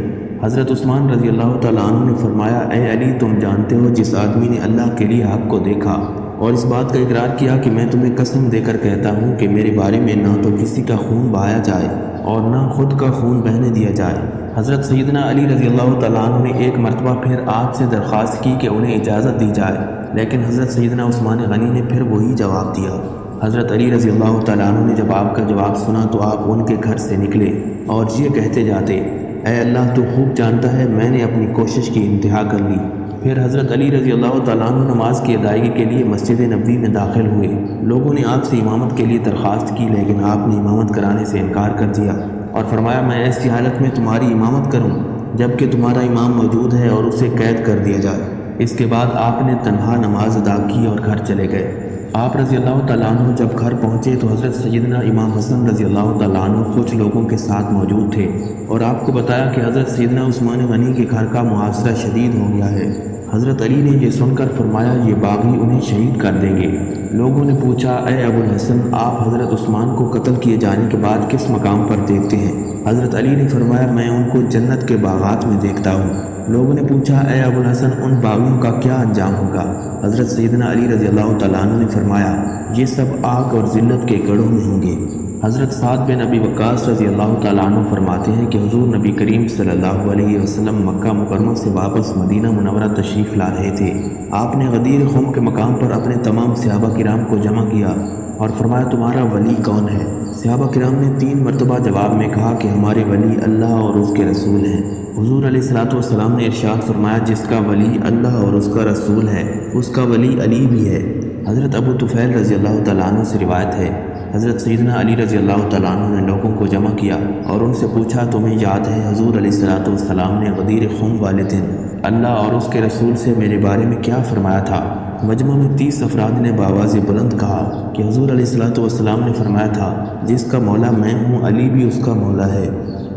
[SPEAKER 1] حضرت عثمان رضی اللہ تعالیٰ عنہ نے فرمایا، اے علی، تم جانتے ہو جس آدمی نے اللہ کے لیے حق کو دیکھا اور اس بات کا اقرار کیا کہ میں تمہیں قسم دے کر کہتا ہوں کہ میرے بارے میں نہ تو کسی کا خون بہایا جائے اور نہ خود کا خون بہنے دیا جائے۔ حضرت سیدنا علی رضی اللہ تعالیٰ عنہ نے ایک مرتبہ پھر آپ سے درخواست کی کہ انہیں اجازت دی جائے، لیکن حضرت سیدنا عثمان غنی نے پھر وہی جواب دیا۔ حضرت علی رضی اللہ تعالیٰ عنہ نے جب آپ کا جواب سنا تو آپ ان کے گھر سے نکلے اور یہ کہتے جاتے، اے اللہ، تو خوب جانتا ہے میں نے اپنی کوشش کی انتہا کر لی۔ پھر حضرت علی رضی اللہ تعالیٰ عنہ نماز کی ادائیگی کے لیے مسجد نبوی میں داخل ہوئے۔ لوگوں نے آپ سے امامت کے لیے درخواست کی لیکن آپ نے امامت کرانے سے انکار کر دیا اور فرمایا، میں ایسی حالت میں تمہاری امامت کروں جبکہ تمہارا امام موجود ہے، اور اسے قید کر دیا جائے۔ اس کے بعد آپ نے تنہا نماز ادا کی اور گھر چلے گئے۔ آپ رضی اللہ تعالیٰ عنہ جب گھر پہنچے تو حضرت سیدنا امام حسن رضی اللہ تعالیٰ عنہ کچھ لوگوں کے ساتھ موجود تھے اور آپ کو بتایا کہ حضرت سیدنا عثمان غنی کے گھر کا محاصرہ شدید ہو گیا ہے۔ حضرت علی نے یہ سن کر فرمایا، یہ باغی انہیں شہید کر دیں گے۔ لوگوں نے پوچھا، اے ابو الحسن، آپ حضرت عثمان کو قتل کیے جانے کے بعد کس مقام پر دیکھتے ہیں؟ حضرت علی نے فرمایا، میں ان کو جنت کے باغات میں دیکھتا ہوں۔ لوگوں نے پوچھا، اے ابو الحسن، ان باغیوں کا کیا انجام ہوگا؟ حضرت سیدنا علی رضی اللہ تعالیٰ عنہ نے فرمایا، یہ سب آگ اور ذلت کے گڑھوں میں ہوں گے۔ حضرت سعد بن ابی وقاص رضی اللہ تعالیٰ عنہ فرماتے ہیں کہ حضور نبی کریم صلی اللہ علیہ وسلم مکہ مکرمہ سے واپس مدینہ منورہ تشریف لا رہے تھے۔ آپ نے غدیر خم کے مقام پر اپنے تمام صحابہ کرام کو جمع کیا اور فرمایا، تمہارا ولی کون ہے؟ صحابہ کرام نے 3 مرتبہ جواب میں کہا کہ ہمارے ولی اللہ اور اس کے رسول ہیں۔ حضور علیہ السلام نے ارشاد فرمایا، جس کا ولی اللہ اور اس کا رسول ہے اس کا ولی علی بھی ہے۔ حضرت ابو طفیل رضی اللہ تعالیٰ عنہ سے روایت ہے، حضرت سیدنا علی رضی اللہ تعالیٰ عنہ نے لوگوں کو جمع کیا اور ان سے پوچھا، تمہیں یاد ہے حضور علیہ السلام نے غدیر خم والے دن اللہ اور اس کے رسول سے میرے بارے میں کیا فرمایا تھا؟ مجمع میں 30 افراد نے بآواز بلند کہا کہ حضور علیہ السلام نے فرمایا تھا، جس کا مولا میں ہوں علی بھی اس کا مولا ہے۔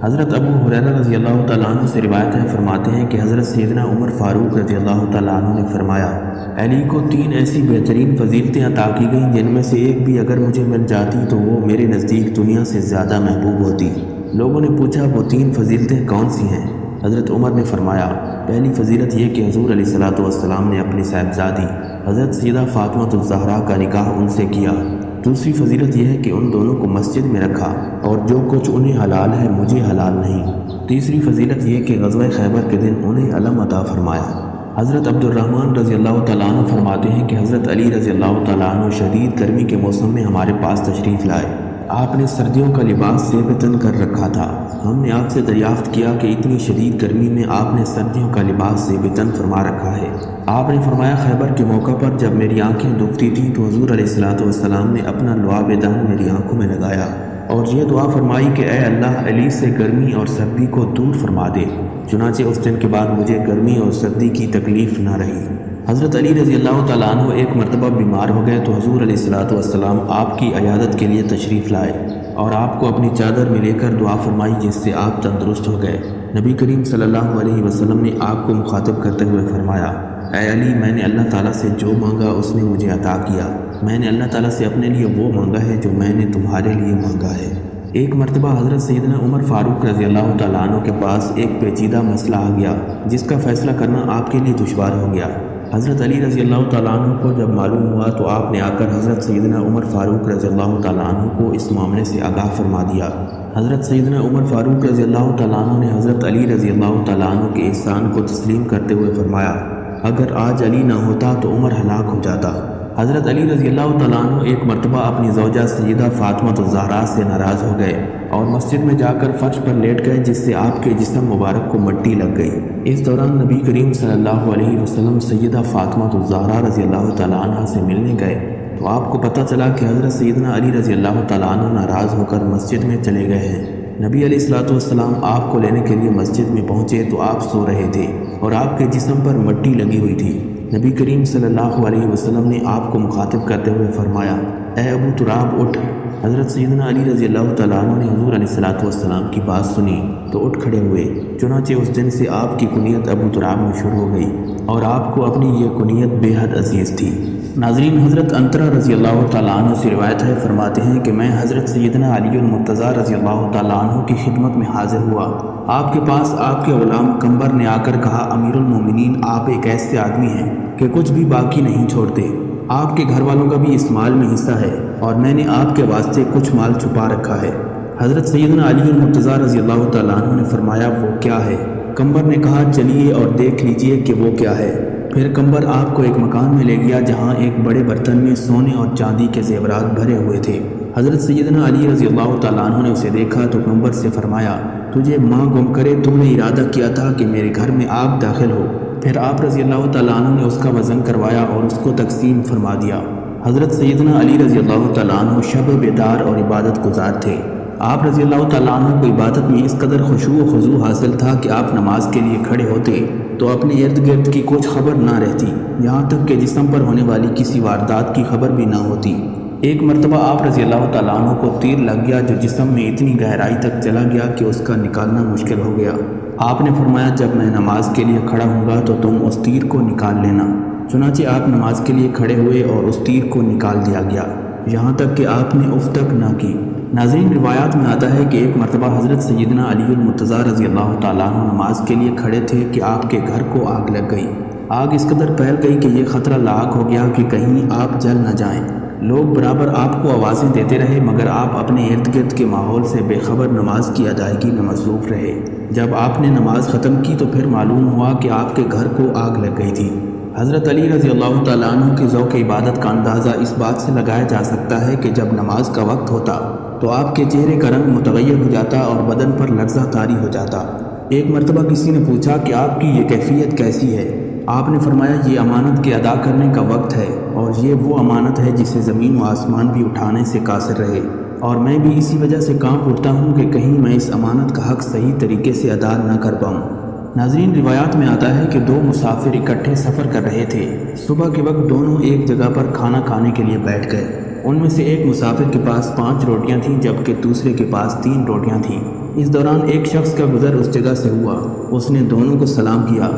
[SPEAKER 1] حضرت ابو ہریرہ رضی اللہ تعالیٰ عنہ سے روایت ہے، فرماتے ہیں کہ حضرت سیدنا عمر فاروق رضی اللہ تعالیٰ عنہ نے فرمایا، علی کو 3 ایسی بہترین فضیلتیں عطا کی گئیں جن میں سے ایک بھی اگر مجھے مل جاتی تو وہ میرے نزدیک دنیا سے زیادہ محبوب ہوتی۔ لوگوں نے پوچھا، وہ 3 فضیلتیں کون سی ہیں؟ حضرت عمر نے فرمایا، پہلی فضیلت یہ کہ حضور علیہ السلام نے اپنی صاحبزادی حضرت سیدہ فاطمہ الزہرا کا نکاح ان سے کیا۔ دوسری فضیلت یہ ہے کہ ان دونوں کو مسجد میں رکھا اور جو کچھ انہیں حلال ہے مجھے حلال نہیں۔ تیسری فضیلت یہ کہ غزوہ خیبر کے دن انہیں علم عطا فرمایا۔ حضرت عبد الرحمن رضی اللہ تعالیٰ عنہ فرماتے ہیں کہ حضرت علی رضی اللہ تعالیٰ عنہ شدید گرمی کے موسم میں ہمارے پاس تشریف لائے۔ آپ نے سردیوں کا لباس زیب تن کر رکھا تھا۔ ہم نے آپ سے دریافت کیا کہ اتنی شدید گرمی میں آپ نے سردیوں کا لباس زیب تن فرما رکھا ہے۔ آپ نے فرمایا خیبر کے موقع پر جب میری آنکھیں دکھتی تھیں تو حضور علیہ الصلوۃ والسلام نے اپنا لعاب دہن میری آنکھوں میں لگایا اور یہ دعا فرمائی کہ اے اللہ علی سے گرمی اور سردی کو دور فرما دے۔ چنانچہ اس دن کے بعد مجھے گرمی اور سردی کی تکلیف نہ رہی۔ حضرت علی رضی اللہ تعالیٰ عنہ ایک مرتبہ بیمار ہو گئے تو حضور علیہ الصلوۃ والسلام آپ کی عیادت کے لیے تشریف لائے اور آپ کو اپنی چادر میں لے کر دعا فرمائی جس سے آپ تندرست ہو گئے۔ نبی کریم صلی اللہ علیہ وسلم نے آپ کو مخاطب کرتے ہوئے فرمایا، اے علی، میں نے اللہ تعالیٰ سے جو مانگا اس نے مجھے عطا کیا۔ میں نے اللہ تعالیٰ سے اپنے لیے وہ مانگا ہے جو میں نے تمہارے لیے مانگا ہے۔ ایک مرتبہ حضرت سیدنا عمر فاروق رضی اللہ تعالیٰ عنہ کے پاس ایک پیچیدہ مسئلہ آ گیا جس کا فیصلہ کرنا آپ کے لیے دشوار ہو گیا۔ حضرت علی رضی اللہ تعالیٰ عنہ کو جب معلوم ہوا تو آپ نے آ کر حضرت سیدنا عمر فاروق رضی اللہ تعالیٰ عنہ کو اس معاملے سے آگاہ فرما دیا۔ حضرت سیدنا عمر فاروق رضی اللہ تعالیٰ عنہ نے حضرت علی رضی اللہ تعالیٰ عنہ کے احسان کو تسلیم کرتے ہوئے فرمایا، اگر آج علی نہ ہوتا تو عمر ہلاک ہو جاتا۔ حضرت علی رضی اللہ تعالیٰ عنہ ایک مرتبہ اپنی زوجہ سیدہ فاطمہ الزہرا سے ناراض ہو گئے اور مسجد میں جا کر فرش پر لیٹ گئے جس سے آپ کے جسم مبارک کو مٹی لگ گئی۔ اس دوران نبی کریم صلی اللہ علیہ وسلم سیدہ فاطمہ الزہرا رضی اللہ تعالیٰ عنہ سے ملنے گئے تو آپ کو پتہ چلا کہ حضرت سیدنا علی رضی اللہ تعالیٰ عنہ ناراض ہو کر مسجد میں چلے گئے ہیں۔ نبی علیہ الصلوۃ والسلام آپ کو لینے کے لیے مسجد میں پہنچے تو آپ سو رہے تھے اور آپ کے جسم پر مٹی لگی ہوئی تھی۔ نبی کریم صلی اللہ علیہ وسلم نے آپ کو مخاطب کرتے ہوئے فرمایا، اے ابو تراب اٹھ۔ حضرت سیدنا علی رضی اللہ تعالیٰ عنہ نے حضور علیہ الصلوۃ والسلام کی بات سنی تو اٹھ کھڑے ہوئے۔ چنانچہ اس دن سے آپ کی کنیت ابو تراب مشہور ہو گئی اور آپ کو اپنی یہ کنیت بے حد عزیز تھی۔ ناظرین، حضرت انطرہ رضی اللہ تعالیٰ عنہ سے روایت ہے، فرماتے ہیں کہ میں حضرت سیدنا علی المرتضیٰ رضی اللہ تعالیٰ عنہ کی خدمت میں حاضر ہوا۔ آپ کے پاس آپ کے غلام قمبر نے آ کر کہا، امیر المومنین، آپ ایک ایسے آدمی ہیں کہ کچھ بھی باقی نہیں چھوڑتے۔ آپ کے گھر والوں کا بھی اس مال میں حصہ ہے اور میں نے آپ کے واسطے کچھ مال چھپا رکھا ہے۔ حضرت سیدنا علی المرتضیٰ رضی اللہ تعالیٰ عنہ نے فرمایا، وہ کیا ہے؟ قمبر نے کہا، چلیے اور دیکھ لیجئے کہ وہ کیا ہے۔ پھر قمبر آپ کو ایک مکان میں لے گیا جہاں ایک بڑے برتن میں سونے اور چاندی کے زیورات بھرے ہوئے تھے۔ حضرت سیدنا علی رضی اللہ تعالیٰ عنہ نے اسے دیکھا تو قمبر سے فرمایا، تجھے ماں گم کرے، تم نے ارادہ کیا تھا کہ میرے گھر میں آپ داخل ہو۔ پھر آپ رضی اللہ تعالیٰ عنہ نے اس کا وزن کروایا اور اس کو تقسیم فرما دیا۔ حضرت سیدنا علی رضی اللہ تعالیٰ عنہ شب بیدار اور عبادت گزار تھے۔ آپ رضی اللہ تعالیٰ عنہ کو عبادت میں اس قدر خشوع و خضوع حاصل تھا کہ آپ نماز کے لیے کھڑے ہوتے تو اپنے ارد گرد کی کچھ خبر نہ رہتی، یہاں تک کہ جسم پر ہونے والی کسی واردات کی خبر بھی نہ ہوتی۔ ایک مرتبہ آپ رضی اللہ تعالیٰ عنہ کو تیر لگ گیا جو جسم میں اتنی گہرائی تک چلا گیا کہ اس کا نکالنا مشکل ہو گیا۔ آپ نے فرمایا، جب میں نماز کے لیے کھڑا ہوں گا تو تم اس تیر کو نکال لینا۔ چنانچہ آپ نماز کے لیے کھڑے ہوئے اور اس تیر کو نکال دیا گیا، یہاں تک کہ آپ نے اف تک نہ کی۔ ناظرین، روایات میں آتا ہے کہ ایک مرتبہ حضرت سیدنا علی المرتضیٰ رضی اللہ تعالیٰ عنہ نماز کے لیے کھڑے تھے کہ آپ کے گھر کو آگ لگ گئی۔ آگ اس قدر پھیل گئی کہ یہ خطرہ لاحق ہو گیا کہ کہیں آپ جل نہ جائیں۔ لوگ برابر آپ کو آوازیں دیتے رہے مگر آپ اپنے ارد گرد کے ماحول سے بے خبر نماز کی ادائیگی میں مصروف رہے۔ جب آپ نے نماز ختم کی تو پھر معلوم ہوا کہ آپ کے گھر کو آگ لگ گئی تھی۔ حضرت علی رضی اللہ تعالیٰ عنہ کے ذوق عبادت کا اندازہ اس بات سے لگایا جا سکتا ہے کہ جب نماز کا وقت ہوتا تو آپ کے چہرے کا رنگ متغیر ہو جاتا اور بدن پر لرزہ طاری ہو جاتا۔ ایک مرتبہ کسی نے پوچھا کہ آپ کی یہ کیفیت کیسی ہے؟ آپ نے فرمایا، یہ امانت کے ادا کرنے کا وقت ہے اور یہ وہ امانت ہے جسے زمین و آسمان بھی اٹھانے سے قاصر رہے، اور میں بھی اسی وجہ سے کانپ اٹھتا ہوں کہ کہیں میں اس امانت کا حق صحیح طریقے سے ادا نہ کر پاؤں۔ ناظرین، روایات میں آتا ہے کہ دو مسافر اکٹھے سفر کر رہے تھے۔ صبح کے وقت دونوں ایک جگہ پر کھانا کھانے کے لیے بیٹھ گئے۔ ان میں سے ایک مسافر کے پاس 5 روٹیاں تھیں جبکہ دوسرے کے پاس 3 روٹیاں تھیں۔ اس دوران ایک شخص کا گزر اس جگہ سے ہوا۔ اس نے دونوں کو سلام کیا۔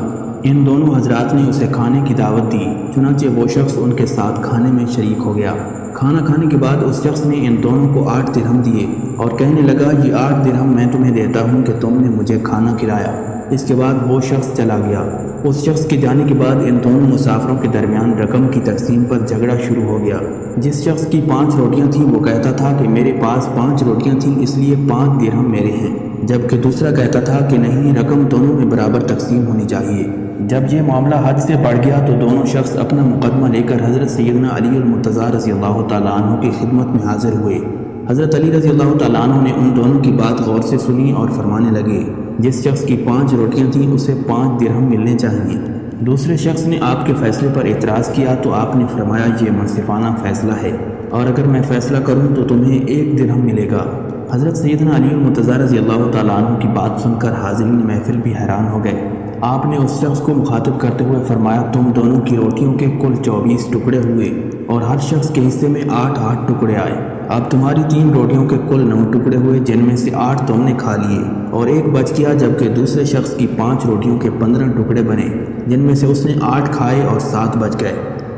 [SPEAKER 1] ان دونوں حضرات نے اسے کھانے کی دعوت دی، چنانچہ وہ شخص ان کے ساتھ کھانے میں شریک ہو گیا۔ کھانا کھانے کے بعد اس شخص نے ان دونوں کو 8 درہم دیے اور کہنے لگا، یہ 8 درہم میں تمہیں دیتا ہوں کہ تم نے مجھے کھانا کھلایا۔ اس کے بعد وہ شخص چلا گیا۔ اس شخص کے جانے کے بعد ان دونوں مسافروں کے درمیان رقم کی تقسیم پر جھگڑا شروع ہو گیا۔ جس شخص کی 5 روٹیاں تھیں وہ کہتا تھا کہ میرے پاس 5 روٹیاں تھیں اس لیے 5 درہم میرے ہیں، جبکہ دوسرا کہتا تھا کہ نہیں، رقم دونوں میں برابر تقسیم ہونی چاہیے۔ جب یہ معاملہ حد سے بڑھ گیا تو دونوں شخص اپنا مقدمہ لے کر حضرت سیدنا علی المرتضیٰ رضی اللہ تعالیٰ عنہ کی خدمت میں حاضر ہوئے۔ حضرت علی رضی اللہ تعالیٰ عنہ نے ان دونوں کی بات غور سے سنی اور فرمانے لگے، جس شخص کی 5 روٹیاں تھیں اسے 5 درہم ملنے چاہیے۔ دوسرے شخص نے آپ کے فیصلے پر اعتراض کیا تو آپ نے فرمایا، یہ منصفانہ فیصلہ ہے، اور اگر میں فیصلہ کروں تو تمہیں 1 درہم ملے گا۔ حضرت سیدنا علی المرتضیٰ رضی اللہ تعالیٰ عنہ کی بات سن کر حاضرین محفل بھی حیران ہو گئے۔ آپ نے اس شخص کو مخاطب کرتے ہوئے فرمایا، تم دونوں کی روٹیوں کے کل 24 ٹکڑے ہوئے اور ہر شخص کے حصے میں 8 ٹکڑے آئے۔ اب تمہاری 3 روٹیوں کے کل 9 ٹکڑے ہوئے، جن میں سے 8 تم نے کھا لیے اور 1 بچ گیا، جبکہ دوسرے شخص کی 5 روٹیوں کے 15 ٹکڑے بنے، جن میں سے اس نے 8 کھائے اور 7 بچ گئے۔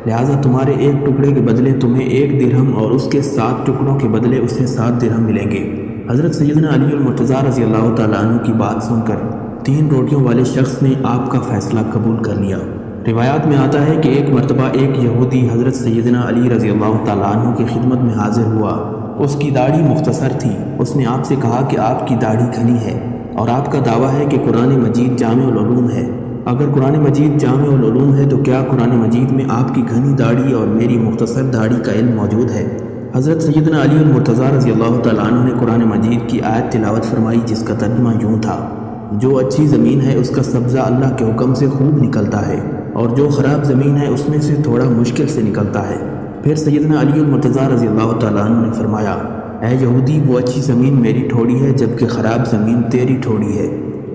[SPEAKER 1] لہٰذا تمہارے 1 ٹکڑے کے بدلے تمہیں 1 درہم اور اس کے 7 ٹکڑوں کے بدلے اسے 7 درہم ملیں گے۔ حضرت سیدنا علی المرتضیٰ رضی اللہ تعالیٰ عنہ کی بات سن کر 3 روٹیوں والے شخص نے آپ کا فیصلہ قبول کر لیا۔ روایات میں آتا ہے کہ ایک مرتبہ ایک یہودی حضرت سیدنا علی رضی اللہ تعالیٰ عنہ کی خدمت میں حاضر ہوا۔ اس کی داڑھی مختصر تھی۔ اس نے آپ سے کہا کہ آپ کی داڑھی گھنی ہے اور آپ کا دعویٰ ہے کہ قرآن مجید جامع العلوم ہے۔ اگر قرآن مجید جامع العلوم ہے تو کیا قرآن مجید میں آپ کی گھنی داڑھی اور میری مختصر داڑھی کا علم موجود ہے؟ حضرت سیدنا علی المرتضیٰ رضی اللہ تعالیٰ عنہ نے قرآن مجید کی آیت تلاوت فرمائی، جس کا ترجمہ یوں تھا، جو اچھی زمین ہے اس کا سبزہ اللہ کے حکم سے خوب نکلتا ہے، اور جو خراب زمین ہے اس میں سے تھوڑا مشکل سے نکلتا ہے۔ پھر سیدنا علی المرتضیٰ رضی اللہ تعالیٰ عنہ نے فرمایا، اے یہودی، وہ اچھی زمین میری ٹھوڑی ہے، جبکہ خراب زمین تیری ٹھوڑی ہے۔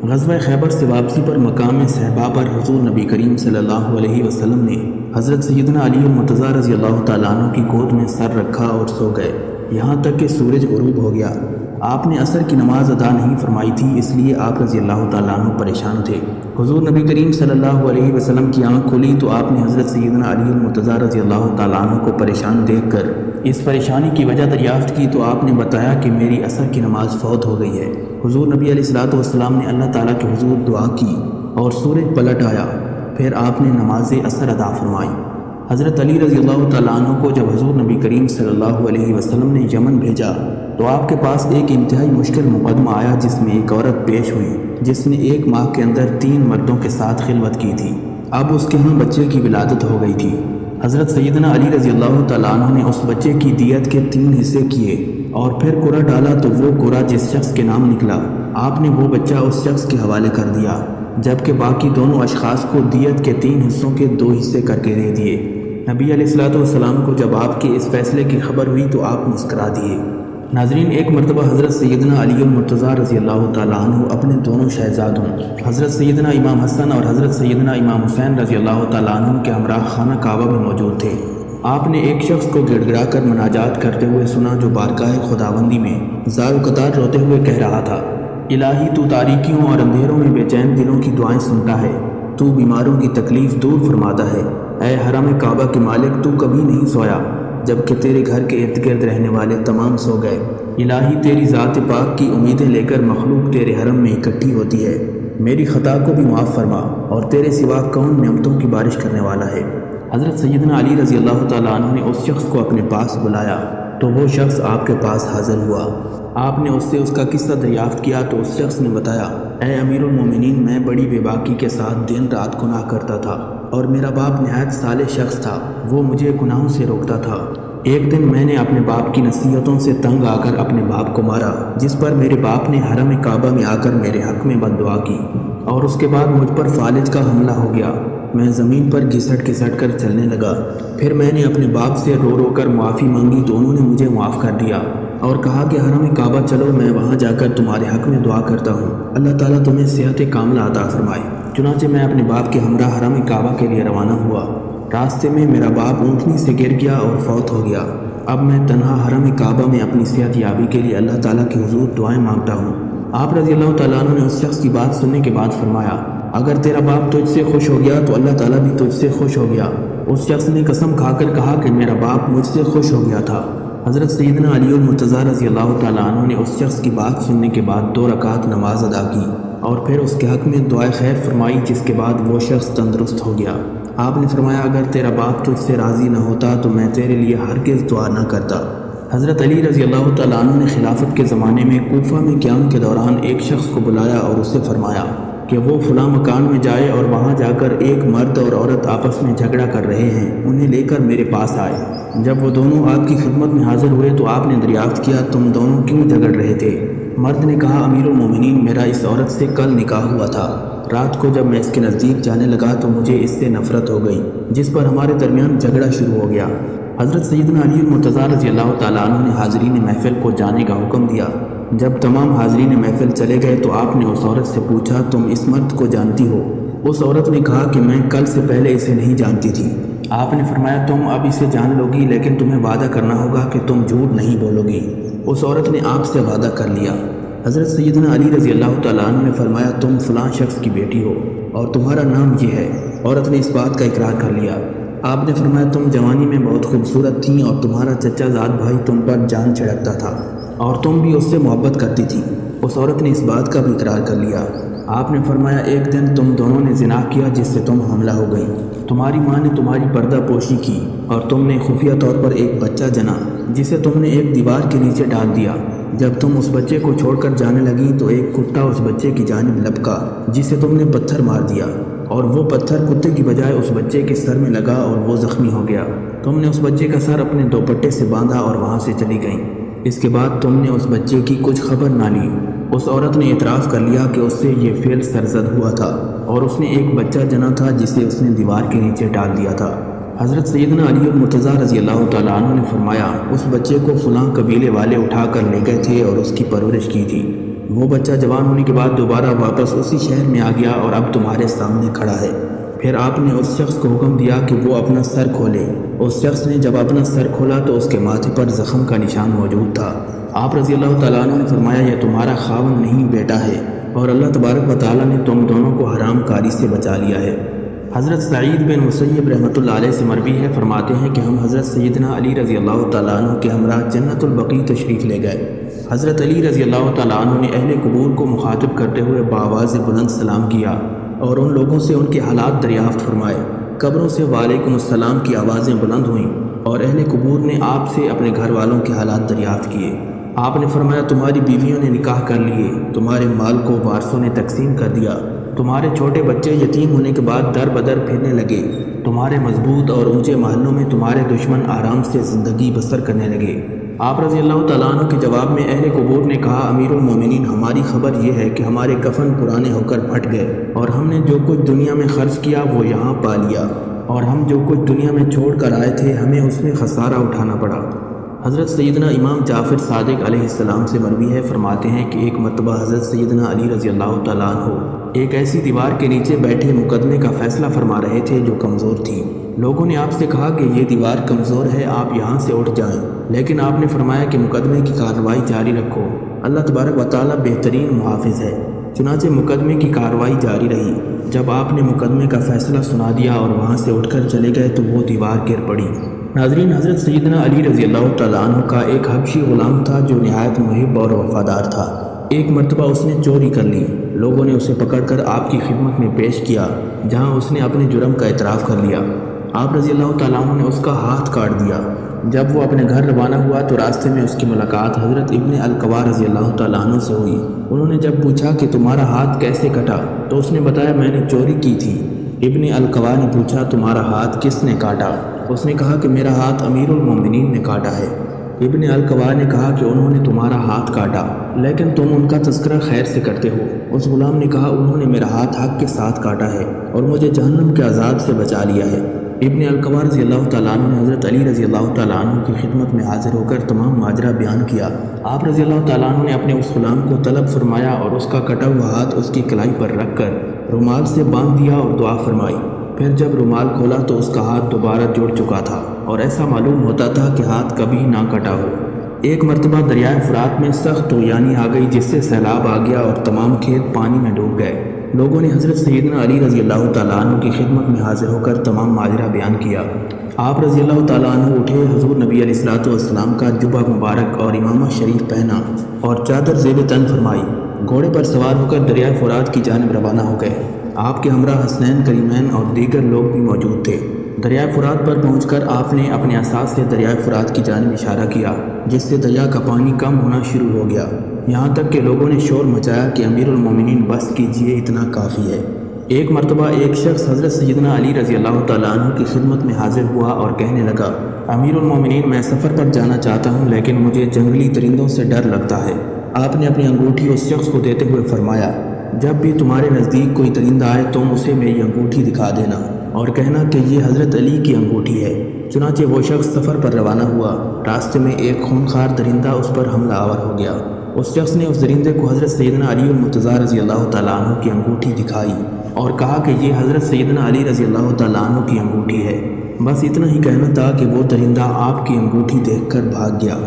[SPEAKER 1] غزوہ خیبر سے واپسی پر مقام صحبہ پر حضور نبی کریم صلی اللہ علیہ وسلم نے حضرت سیدنا علی المرتضیٰ رضی اللہ تعالیٰ عنہ کی گود میں سر رکھا اور سو گئے، یہاں تک کہ سورج غروب ہو گیا۔ آپ نے عصر کی نماز ادا نہیں فرمائی تھی، اس لیے آپ رضی اللہ تعالیٰ عنہ پریشان تھے۔ حضور نبی کریم صلی اللہ علیہ وسلم کی آنکھ کھلی تو آپ نے حضرت سیدنا علی المرتضیٰ رضی اللہ تعالیٰ عنہ کو پریشان دیکھ کر اس پریشانی کی وجہ دریافت کی تو آپ نے بتایا کہ میری عصر کی نماز فوت ہو گئی ہے۔ حضور نبی علیہ الصلوۃ والسلام نے اللہ تعالیٰ کے حضور دعا کی اور سورج پلٹ آیا، پھر آپ نے نماز عصر ادا فرمائی۔ حضرت علی رضی اللہ تعالیٰ عنہ کو جب حضور نبی کریم صلی اللہ علیہ وسلم نے یمن بھیجا تو آپ کے پاس ایک انتہائی مشکل مقدمہ آیا، جس میں ایک عورت پیش ہوئی جس نے 1 ماہ کے اندر 3 مردوں کے ساتھ خلوت کی تھی۔ اب اس کے ہاں بچے کی ولادت ہو گئی تھی۔ حضرت سیدنا علی رضی اللہ تعالیٰ عنہ نے اس بچے کی دیت کے 3 حصے کیے اور پھر قرعہ ڈالا تو وہ قرعہ جس شخص کے نام نکلا آپ نے وہ بچہ اس شخص کے حوالے کر دیا، جبکہ باقی دونوں اشخاص کو دیت کے 3 حصوں کے 2 حصے کر کے دے دیے۔ نبی علیہ الصلوۃ والسلام کو جب آپ کے اس فیصلے کی خبر ہوئی تو آپ مسکرا دیے۔ ناظرین، ایک مرتبہ حضرت سیدنا علی المرتضیٰ رضی اللہ تعالیٰ عنہ اپنے دونوں شہزادوں حضرت سیدنا امام حسن اور حضرت سیدنا امام حسین رضی اللہ تعالیٰ عنہ کے ہمراہ خانہ کعبہ میں موجود تھے۔ آپ نے ایک شخص کو گڑ گڑا کر مناجات کرتے ہوئے سنا، جو بارگاہ خداوندی میں زار و قطار روتے ہوئے کہہ رہا تھا، الہی تو تاریکیوں اور اندھیروں میں بے چین دلوں کی دعائیں سنتا ہے، تو بیماروں کی تکلیف دور فرماتا ہے۔ اے حرم کعبہ کے مالک، تو کبھی نہیں سویا جبکہ تیرے گھر کے ارد گرد رہنے والے تمام سو گئے۔ الہی تیری ذات پاک کی امیدیں لے کر مخلوق تیرے حرم میں اکٹھی ہوتی ہے، میری خطا کو بھی معاف فرما، اور تیرے سوا کون نعمتوں کی بارش کرنے والا ہے۔ حضرت سیدنا علی رضی اللہ تعالیٰ عنہ نے اس شخص کو اپنے پاس بلایا تو وہ شخص آپ کے پاس حاضر ہوا۔ آپ نے اس سے اس کا قصہ دریافت کیا تو اس شخص نے بتایا، اے امیر المومنین، میں بڑی بے باکی کے ساتھ دن رات گناہ کرتا تھا اور میرا باپ نہایت صالح شخص تھا، وہ مجھے گناہوں سے روکتا تھا۔ ایک دن میں نے اپنے باپ کی نصیحتوں سے تنگ آ کر اپنے باپ کو مارا، جس پر میرے باپ نے حرم کعبہ میں آ کر میرے حق میں بد دعا کی، اور اس کے بعد مجھ پر فالج کا حملہ ہو گیا۔ میں زمین پر گھسٹ گھسٹ کر چلنے لگا۔ پھر میں نے اپنے باپ سے رو رو کر معافی مانگی تو انہوں نے مجھے معاف کر دیا اور کہا کہ حرم کعبہ چلو، میں وہاں جا کر تمہارے حق میں دعا کرتا ہوں، اللہ تعالیٰ تمہیں صحت کاملہ عطا فرمائے۔ چنانچہ میں اپنے باپ کے ہمراہ حرم کعبہ کے لیے روانہ ہوا۔ راستے میں میرا باپ اونٹنی سے گر گیا اور فوت ہو گیا۔ اب میں تنہا حرم کعبہ میں اپنی صحت یابی کے لیے اللہ تعالیٰ کے حضور دعائیں مانگتا ہوں۔ آپ رضی اللہ تعالیٰ عنہ نے اس شخص کی بات سننے کے بعد فرمایا، اگر تیرا باپ تجھ سے خوش ہو گیا تو اللہ تعالیٰ بھی تجھ سے خوش ہو گیا۔ اس شخص نے قسم کھا کر کہا کہ میرا باپ مجھ سے خوش ہو گیا تھا۔ حضرت سیدنا علی المرتضیٰ رضی اللہ تعالیٰ عنہ نے اس شخص کی بات سننے کے بعد 2 رکعت نماز ادا کی اور پھر اس کے حق میں دعائے خیر فرمائی، جس کے بعد وہ شخص تندرست ہو گیا۔ آپ نے فرمایا، اگر تیرا باپ تجھ سے راضی نہ ہوتا تو میں تیرے لیے ہرگز دعا نہ کرتا۔ حضرت علی رضی اللہ تعالیٰ عنہ نے خلافت کے زمانے میں کوفہ میں قیام کے دوران ایک شخص کو بلایا اور اس سے فرمایا کہ وہ فلاں مکان میں جائے اور وہاں جا کر ایک مرد اور عورت آپس میں جھگڑا کر رہے ہیں، انہیں لے کر میرے پاس آئے۔ جب وہ دونوں آپ کی خدمت میں حاضر ہوئے تو آپ نے دریافت کیا تم دونوں کیوں جھگڑ رہے تھے؟ مرد نے کہا امیر المومنین میرا اس عورت سے کل نکاح ہوا تھا، رات کو جب میں اس کے نزدیک جانے لگا تو مجھے اس سے نفرت ہو گئی، جس پر ہمارے درمیان جھگڑا شروع ہو گیا۔ حضرت سیدنا علی المرتضیٰ رضی اللہ تعالیٰ عنہ نے حاضرین محفل کو جانے کا حکم دیا۔ جب تمام حاضرین محفل چلے گئے تو آپ نے اس عورت سے پوچھا تم اس مرد کو جانتی ہو؟ اس عورت نے کہا کہ میں کل سے پہلے اسے نہیں جانتی تھی۔ آپ نے فرمایا تم اب اسے جان لو گی، لیکن تمہیں وعدہ کرنا ہوگا کہ تم جھوٹ نہیں بولو گی۔ اس عورت نے آپ سے وعدہ کر لیا۔ حضرت سیدنا علی رضی اللہ تعالیٰ عنہ نے فرمایا تم فلاں شخص کی بیٹی ہو اور تمہارا نام یہ ہے۔ عورت نے اس بات کا اقرار کر لیا۔ آپ نے فرمایا تم جوانی میں بہت خوبصورت تھیں اور تمہارا چچا زاد بھائی تم پر جان چھڑکتا تھا اور تم بھی اس سے محبت کرتی تھی۔ اس عورت نے اس بات کا بھی اقرار کر لیا۔ آپ نے فرمایا ایک دن تم دونوں نے زنا کیا جس سے تم حاملہ ہو گئی، تمہاری ماں نے تمہاری پردہ پوشی کی اور تم نے خفیہ طور پر ایک بچہ جنا جسے تم نے ایک دیوار کے نیچے ڈال دیا۔ جب تم اس بچے کو چھوڑ کر جانے لگی تو ایک کتا اس بچے کی جانب لپکا جسے تم نے پتھر مار دیا اور وہ پتھر کتے کی بجائے اس بچے کے سر میں لگا اور وہ زخمی ہو گیا۔ تم نے اس بچے کا سر اپنے دوپٹے سے باندھا اور وہاں سے چلی گئیں۔ اس کے بعد تم نے اس بچے کی کچھ خبر نہ لی۔ اس عورت نے اعتراف کر لیا کہ اس سے یہ فعل سرزد ہوا تھا اور اس نے ایک بچہ جنا تھا جسے اس نے دیوار کے نیچے ڈال دیا تھا۔ حضرت سیدنا علی المرتضیٰ رضی اللہ تعالیٰ عنہ نے فرمایا اس بچے کو فلاں قبیلے والے اٹھا کر لے گئے تھے اور اس کی پرورش کی تھی۔ وہ بچہ جوان ہونے کے بعد دوبارہ واپس اسی شہر میں آ گیا اور اب تمہارے سامنے کھڑا ہے۔ پھر آپ نے اس شخص کو حکم دیا کہ وہ اپنا سر کھولے۔ اس شخص نے جب اپنا سر کھولا تو اس کے ماتھے پر زخم کا نشان موجود تھا۔ آپ رضی اللہ تعالیٰ عنہ نے فرمایا یہ تمہارا خاوند نہیں بیٹا ہے اور اللہ تبارک و تعالیٰ نے تم دونوں کو حرام کاری سے بچا لیا ہے۔ حضرت سعید بن مسیب رحمۃ اللہ علیہ سے مروی ہے، فرماتے ہیں کہ ہم حضرت سیدنا علی رضی اللہ تعالیٰ عنہ کے ہمراہ جنت البقیع تشریف لے گئے۔ حضرت علی رضی اللہ تعالیٰ عنہ نے اہل قبور کو مخاطب کرتے ہوئے بآواز بلند سلام کیا اور ان لوگوں سے ان کے حالات دریافت فرمائے۔ قبروں سے وعلیکم السلام کی آوازیں بلند ہوئیں اور اہل قبور نے آپ سے اپنے گھر والوں کے حالات دریافت کیے۔ آپ نے فرمایا تمہاری بیویوں نے نکاح کر لیے، تمہارے مال کو وارثوں نے تقسیم کر دیا، تمہارے چھوٹے بچے یتیم ہونے کے بعد در بدر پھرنے لگے، تمہارے مضبوط اور اونچے محلوں میں تمہارے دشمن آرام سے زندگی بسر کرنے لگے۔ آپ رضی اللہ تعالیٰ عنہ کے جواب میں اہل قبور نے کہا امیر المومنین ہماری خبر یہ ہے کہ ہمارے کفن پرانے ہو کر پھٹ گئے اور ہم نے جو کچھ دنیا میں خرچ کیا وہ یہاں پا لیا، اور ہم جو کچھ دنیا میں چھوڑ کر آئے تھے ہمیں اس میں خسارہ اٹھانا پڑا۔ حضرت سیدنا امام جعفر صادق علیہ السلام سے مروی ہے، فرماتے ہیں کہ ایک مرتبہ حضرت سیدنا علی رضی اللہ تعالیٰ عنہ ایک ایسی دیوار کے نیچے بیٹھے مقدمے کا فیصلہ فرما رہے تھے جو کمزور تھی۔ لوگوں نے آپ سے کہا کہ یہ دیوار کمزور ہے، آپ یہاں سے اٹھ جائیں، لیکن آپ نے فرمایا کہ مقدمے کی کارروائی جاری رکھو، اللہ تبارک و تعالیٰ بہترین محافظ ہے۔ چنانچہ مقدمے کی کارروائی جاری رہی۔ جب آپ نے مقدمے کا فیصلہ سنا دیا اور وہاں سے اٹھ کر چلے گئے تو وہ دیوار گر پڑی۔ ناظرین، حضرت سیدنا علی رضی اللہ تعالیٰ عنہ کا ایک حبشی غلام تھا جو نہایت محب اور وفادار تھا۔ ایک مرتبہ اس نے چوری کر لی۔ لوگوں نے اسے پکڑ کر آپ کی خدمت میں پیش کیا جہاں اس نے اپنے جرم کا اعتراف کر لیا۔ آپ رضی اللہ تعالیٰ عنہ نے اس کا ہاتھ کاٹ دیا۔ جب وہ اپنے گھر روانہ ہوا تو راستے میں اس کی ملاقات حضرت ابن القوا رضی اللہ تعالیٰ عنہ سے ہوئی۔ انہوں نے جب پوچھا کہ تمہارا ہاتھ کیسے کٹا تو اس نے بتایا میں نے چوری کی تھی۔ ابن القوا نے پوچھا تمہارا ہاتھ کس نے کاٹا؟ اس نے کہا کہ میرا ہاتھ امیر المومنین نے کاٹا ہے۔ ابن القوا نے کہا کہ انہوں نے تمہارا ہاتھ کاٹا لیکن تم ان کا تذکرہ خیر سے کرتے ہو۔ اس غلام نے کہا انہوں نے میرا ہاتھ حق کے ساتھ کاٹا ہے اور مجھے جہنم کے عذاب سے بچا لیا ہے۔ ابن القوا رضی اللہ تعالیٰ عنہ نے حضرت علی رضی اللہ تعالیٰ عنہ کی خدمت میں حاضر ہو کر تمام ماجرا بیان کیا۔ آپ رضی اللہ تعالیٰ عنہ نے اپنے اس غلام کو طلب فرمایا اور اس کا کٹا ہوا ہاتھ اس کی کلائی پر رکھ کر رومال سے باندھ دیا اور دعا فرمائی۔ پھر جب رومال کھولا تو اس کا ہاتھ دوبارہ جڑ چکا تھا اور ایسا معلوم ہوتا تھا کہ ہاتھ کبھی نہ کٹا ہو۔ ایک مرتبہ دریائے فرات میں سخت طغیانی آ گئی جس سے سیلاب آ گیا اور تمام کھیت پانی میں ڈوب گئے۔ لوگوں نے حضرت سیدنا علی رضی اللہ تعالیٰ عنہ کی خدمت میں حاضر ہو کر تمام ماجرا بیان کیا۔ آپ رضی اللہ تعالیٰ عنہ اٹھے، حضور نبی علیہ الصلوۃ والسلام کا جبہ مبارک اور امامہ شریف پہنا اور چادر زیب تن فرمائی، گھوڑے پر سوار ہو کر دریائے فرات کی جانب روانہ ہو گئے۔ آپ کے ہمراہ حسنین، کریمین اور دیگر لوگ بھی موجود تھے۔ دریائے فرات پر پہنچ کر آپ نے اپنے عصا سے دریائے فرات کی جانب اشارہ کیا جس سے دریا کا پانی کم ہونا شروع ہو گیا، یہاں تک کہ لوگوں نے شور مچایا کہ امیر المومنین بس کیجئے، اتنا کافی ہے۔ ایک مرتبہ ایک شخص حضرت سیدنا علی رضی اللہ تعالیٰ عنہ کی خدمت میں حاضر ہوا اور کہنے لگا، امیر المومنین، میں سفر پر جانا چاہتا ہوں لیکن مجھے جنگلی درندوں سے ڈر لگتا ہے۔ آپ نے اپنی انگوٹھی اس شخص کو دیتے ہوئے فرمایا، جب بھی تمہارے نزدیک کوئی درندہ آئے تم اسے میری انگوٹھی دکھا دینا اور کہنا کہ یہ حضرت علی کی انگوٹھی ہے۔ چنانچہ وہ شخص سفر پر روانہ ہوا۔ راستے میں ایک خونخوار درندہ اس پر حملہ آور ہو گیا۔ اس شخص نے اس درندے کو حضرت سیدنا علی المرتضیٰ رضی اللہ تعالیٰ عنہ کی انگوٹھی دکھائی اور کہا کہ یہ حضرت سیدنا علی رضی اللہ تعالیٰ عنہ کی انگوٹھی ہے۔ بس اتنا ہی کہنا تھا کہ وہ درندہ آپ کی انگوٹھی دیکھ کر بھاگ گیا۔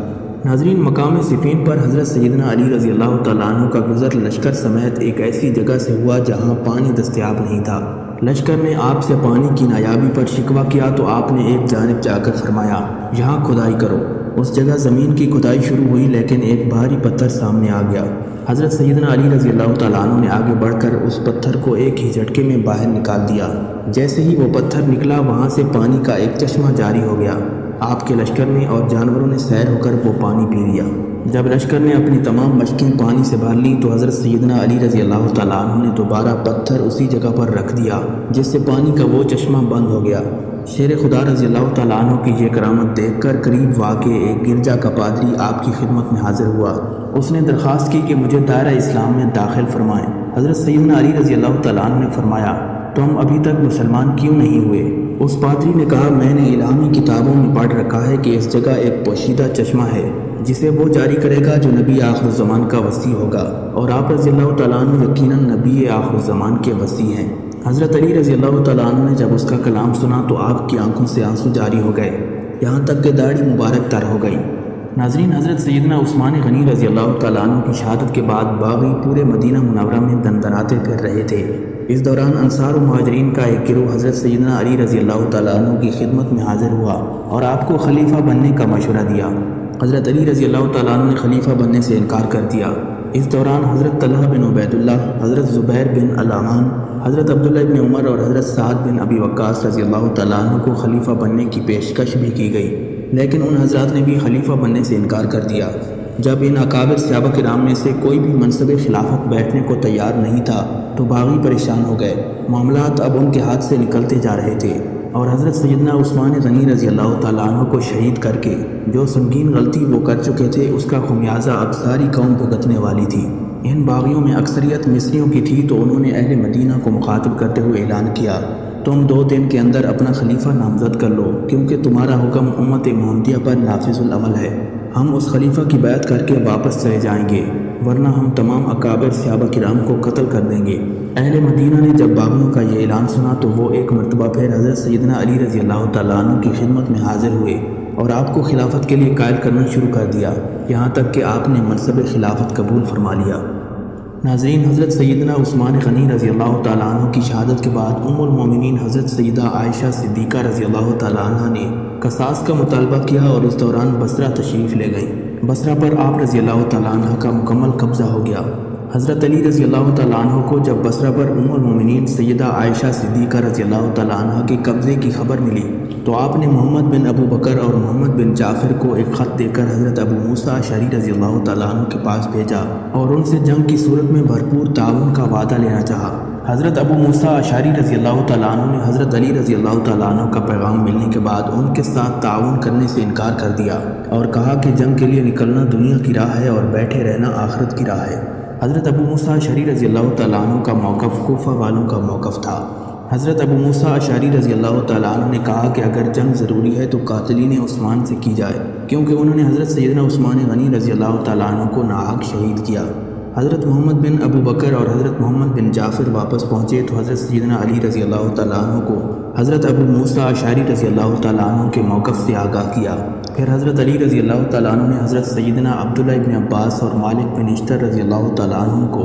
[SPEAKER 1] ناظرین، مقام صفین پر حضرت سیدنا علی رضی اللہ تعالیٰ عنہ کا گزر لشکر سمیت ایک ایسی جگہ سے ہوا جہاں پانی دستیاب نہیں تھا۔ لشکر نے آپ سے پانی کی نایابی پر شکوہ کیا تو آپ نے ایک جانب جا کر فرمایا، یہاں کھدائی کرو۔ اس جگہ زمین کی کھدائی شروع ہوئی لیکن ایک بھاری پتھر سامنے آ گیا۔ حضرت سیدنا علی رضی اللہ تعالیٰ عنہ نے آگے بڑھ کر اس پتھر کو ایک ہی جھٹکے میں باہر نکال دیا۔ جیسے ہی وہ پتھر نکلا وہاں سے پانی کا ایک چشمہ جاری ہو گیا۔ آپ کے لشکر نے اور جانوروں نے سیر ہو کر وہ پانی پی لیا۔ جب لشکر نے اپنی تمام مشقیں پانی سے بھر لی تو حضرت سیدنا علی رضی اللہ تعالیٰ عنہ نے دوبارہ پتھر اسی جگہ پر رکھ دیا جس سے پانی کا وہ چشمہ بند ہو گیا۔ شیر خدا رضی اللہ تعالیٰ عنہ کی یہ کرامت دیکھ کر قریب واقع ایک گرجا کا پادری آپ کی خدمت میں حاضر ہوا۔ اس نے درخواست کی کہ مجھے دائرہ اسلام میں داخل فرمائیں۔ حضرت سیدنا علی رضی اللہ تعالیٰ عنہ نے فرمایا، تم ابھی تک مسلمان کیوں نہیں ہوئے؟ اس پادری نے کہا، میں نے الہامی کتابوں میں پڑھ رکھا ہے کہ اس جگہ ایک پوشیدہ چشمہ ہے جسے وہ جاری کرے گا جو نبی آخر الزمان کا وصی ہوگا، اور آپ رضی اللہ تعالیٰ عنہ یقیناً نبی آخر الزمان کے وصی ہیں۔ حضرت علی رضی اللہ تعالیٰ عنہ نے جب اس کا کلام سنا تو آپ کی آنکھوں سے آنسو جاری ہو گئے، یہاں تک کہ داڑھی مبارک تر ہو گئی۔ ناظرین، حضرت سیدنا عثمان غنی رضی اللہ تعالیٰ عنہ کی شہادت کے بعد باغی پورے مدینہ منورہ میں دندناتے پھر رہے تھے۔ اس دوران انصار و مہاجرین کا ایک گروہ حضرت سیدنا علی رضی اللہ تعالیٰ عنہ کی خدمت میں حاضر ہوا اور آپ کو خلیفہ بننے کا مشورہ دیا۔ حضرت علی رضی اللہ تعالیٰ عنہ نے خلیفہ بننے سے انکار کر دیا۔ اس دوران حضرت طلحہ بن عبید اللہ، حضرت زبیر بن العوان، حضرت عبداللہ بن عمر اور حضرت سعد بن ابی وقاص رضی اللہ تعالیٰ عنہ کو خلیفہ بننے کی پیشکش بھی کی گئی، لیکن ان حضرات نے بھی خلیفہ بننے سے انکار کر دیا۔ جب ان اکابر صحابہ کرام میں سے کوئی بھی منصب خلافت بیٹھنے کو تیار نہیں تھا تو باغی پریشان ہو گئے۔ معاملات اب ان کے ہاتھ سے نکلتے جا رہے تھے اور حضرت سیدنا عثمان غنی رضی اللہ تعالیٰ عنہ کو شہید کر کے جو سنگین غلطی وہ کر چکے تھے اس کا خمیازہ اب ساری قوم بھگتنے والی تھی۔ ان باغیوں میں اکثریت مصریوں کی تھی تو انہوں نے اہل مدینہ کو مخاطب کرتے ہوئے اعلان کیا، تم 2 دن کے اندر اپنا خلیفہ نامزد کر لو کیونکہ تمہارا حکم امت محمدیہ پر نافذ العمل ہے۔ ہم اس خلیفہ کی بیعت کر کے واپس چلے جائیں گے ورنہ ہم تمام اکابر صحابہ کرام کو قتل کر دیں گے۔ اہل مدینہ نے جب باغیوں کا یہ اعلان سنا تو وہ ایک مرتبہ پھر حضرت سیدنا علی رضی اللہ تعالیٰ عنہ کی خدمت میں حاضر ہوئے اور آپ کو خلافت کے لیے قائل کرنا شروع کر دیا، یہاں تک کہ آپ نے منصب خلافت قبول فرما لیا۔ ناظرین، حضرت سیدنا عثمان غنی رضی اللہ تعالیٰ عنہ کی شہادت کے بعد ام المومنین حضرت سیدہ عائشہ صدیقہ رضی اللہ تعالیٰ عنہ نے قصاص کا مطالبہ کیا اور اس دوران بصرہ تشریف لے گئیں۔ بصرہ پر آپ رضی اللہ تعالیٰ عنہ کا مکمل قبضہ ہو گیا۔ حضرت علی رضی اللہ تعالیٰ عنہ کو جب بصرہ پر ام المومنین سیدہ عائشہ صدیقہ رضی اللہ تعالیٰ عنہ کے قبضے کی خبر ملی تو آپ نے محمد بن ابو بکر اور محمد بن جعفر کو ایک خط دے کر حضرت ابو موسیٰ اشعری رضی اللہ تعالیٰ عنہ کے پاس بھیجا اور ان سے جنگ کی صورت میں بھرپور تعاون کا وعدہ لینا چاہا۔ حضرت ابو موسیٰ اشعری رضی اللہ تعالیٰ عنہ نے حضرت علی رضی اللہ تعالیٰ عنہ کا پیغام ملنے کے بعد ان کے ساتھ تعاون کرنے سے انکار کر دیا اور کہا کہ جنگ کے لیے نکلنا دنیا کی راہ ہے اور بیٹھے رہنا آخرت کی راہ ہے۔ حضرت ابو موسیٰ اشعری رضی اللہ تعالیٰ عنہ کا موقف کوفہ والوں کا موقف تھا۔ حضرت ابو موسیٰ اشعری رضی اللہ تعالیٰ عنہ نے کہا کہ اگر جنگ ضروری ہے تو قاتلین عثمان سے کی جائے کیونکہ انہوں نے حضرت سیدنا عثمان غنی رضی اللہ تعالیٰ عنہ کو ناحق شہید کیا۔ حضرت محمد بن ابو بکر اور حضرت محمد بن جعفر واپس پہنچے تو حضرت سیدنا علی رضی اللہ تعالیٰ عنہ کو حضرت ابو موسیٰ اشعری رضی اللہ تعالیٰ عنہ کے موقف سے آگاہ کیا۔ پھر حضرت علی رضی اللہ تعالیٰ عنہ نے حضرت سیدنا عبداللہ ابن عباس اور مالک بن اشتر رضی اللہ تعالیٰ عنہ کو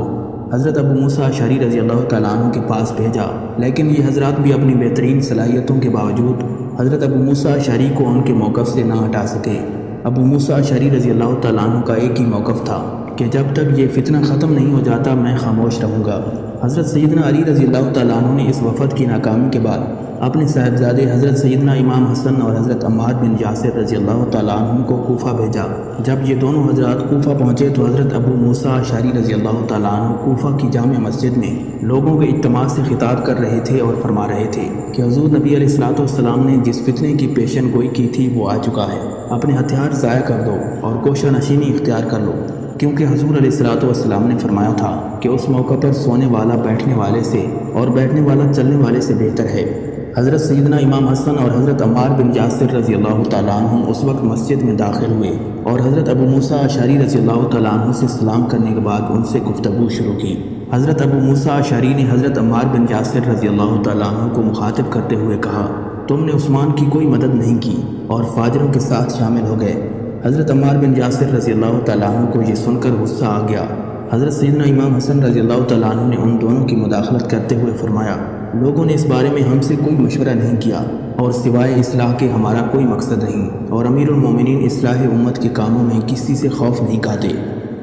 [SPEAKER 1] حضرت ابو موسیٰ اشعری رضی اللہ تعالیٰ عنہ کے پاس بھیجا، لیکن یہ حضرات بھی اپنی بہترین صلاحیتوں کے باوجود حضرت ابو موسیٰ اشعری کو ان کے موقف سے نہ ہٹا سکے۔ ابو موسیٰ اشعری رضی اللہ تعالیٰ عنہ کا ایک ہی موقف تھا کہ جب تک یہ فتنہ ختم نہیں ہو جاتا میں خاموش رہوں گا۔ حضرت سیدنا علی رضی اللہ تعالیٰ عنہ نے اس وفد کی ناکامی کے بعد اپنے صاحبزادے حضرت سیدنا امام حسن اور حضرت عمار بن یاسر رضی اللہ تعالیٰ عنہ کو کوفہ بھیجا۔ جب یہ دونوں حضرات کوفہ پہنچے تو حضرت ابو موسیٰ اشعری رضی اللہ تعالیٰ عنہ کوفہ کی جامع مسجد میں لوگوں کے اجتماع سے خطاب کر رہے تھے اور فرما رہے تھے کہ حضور نبی علیہ الصلوۃ والسلام نے جس فتنے کی پیشن گوئی کی تھی وہ آ چکا ہے، اپنے ہتھیار ضائع کر دو اور کوشہ نشینی اختیار کر لو، کیونکہ حضور علیہ الصلوۃ والسلام نے فرمایا تھا کہ اس موقع پر سونے والا بیٹھنے والے سے اور بیٹھنے والا چلنے والے سے بہتر ہے۔ حضرت سیدنا امام حسن اور حضرت عمار بن یاسر رضی اللہ تعالیٰ عنہ اس وقت مسجد میں داخل ہوئے اور حضرت ابو موسیٰ اشعری رضی اللہ تعالیٰ عنہ سے سلام کرنے کے بعد ان سے گفتگو شروع کی۔ حضرت ابو موسیٰ اشعری نے حضرت عمار بن یاسر رضی اللہ تعالیٰ عنہ کو مخاطب کرتے ہوئے کہا، تم نے عثمان کی کوئی مدد نہیں کی اور فاجروں کے ساتھ شامل ہو گئے۔ حضرت عمار بن یاسر رضی اللہ تعالیٰ عنہ کو یہ سن کر غصہ آ گیا۔ حضرت سیدنا امام حسن رضی اللہ تعالیٰ عنہ نے ان دونوں کی مداخلت کرتے ہوئے فرمایا، لوگوں نے اس بارے میں ہم سے کوئی مشورہ نہیں کیا اور سوائے اصلاح کے ہمارا کوئی مقصد نہیں، اور امیر المومنین اصلاح امت کے کاموں میں کسی سے خوف نہیں کھاتے۔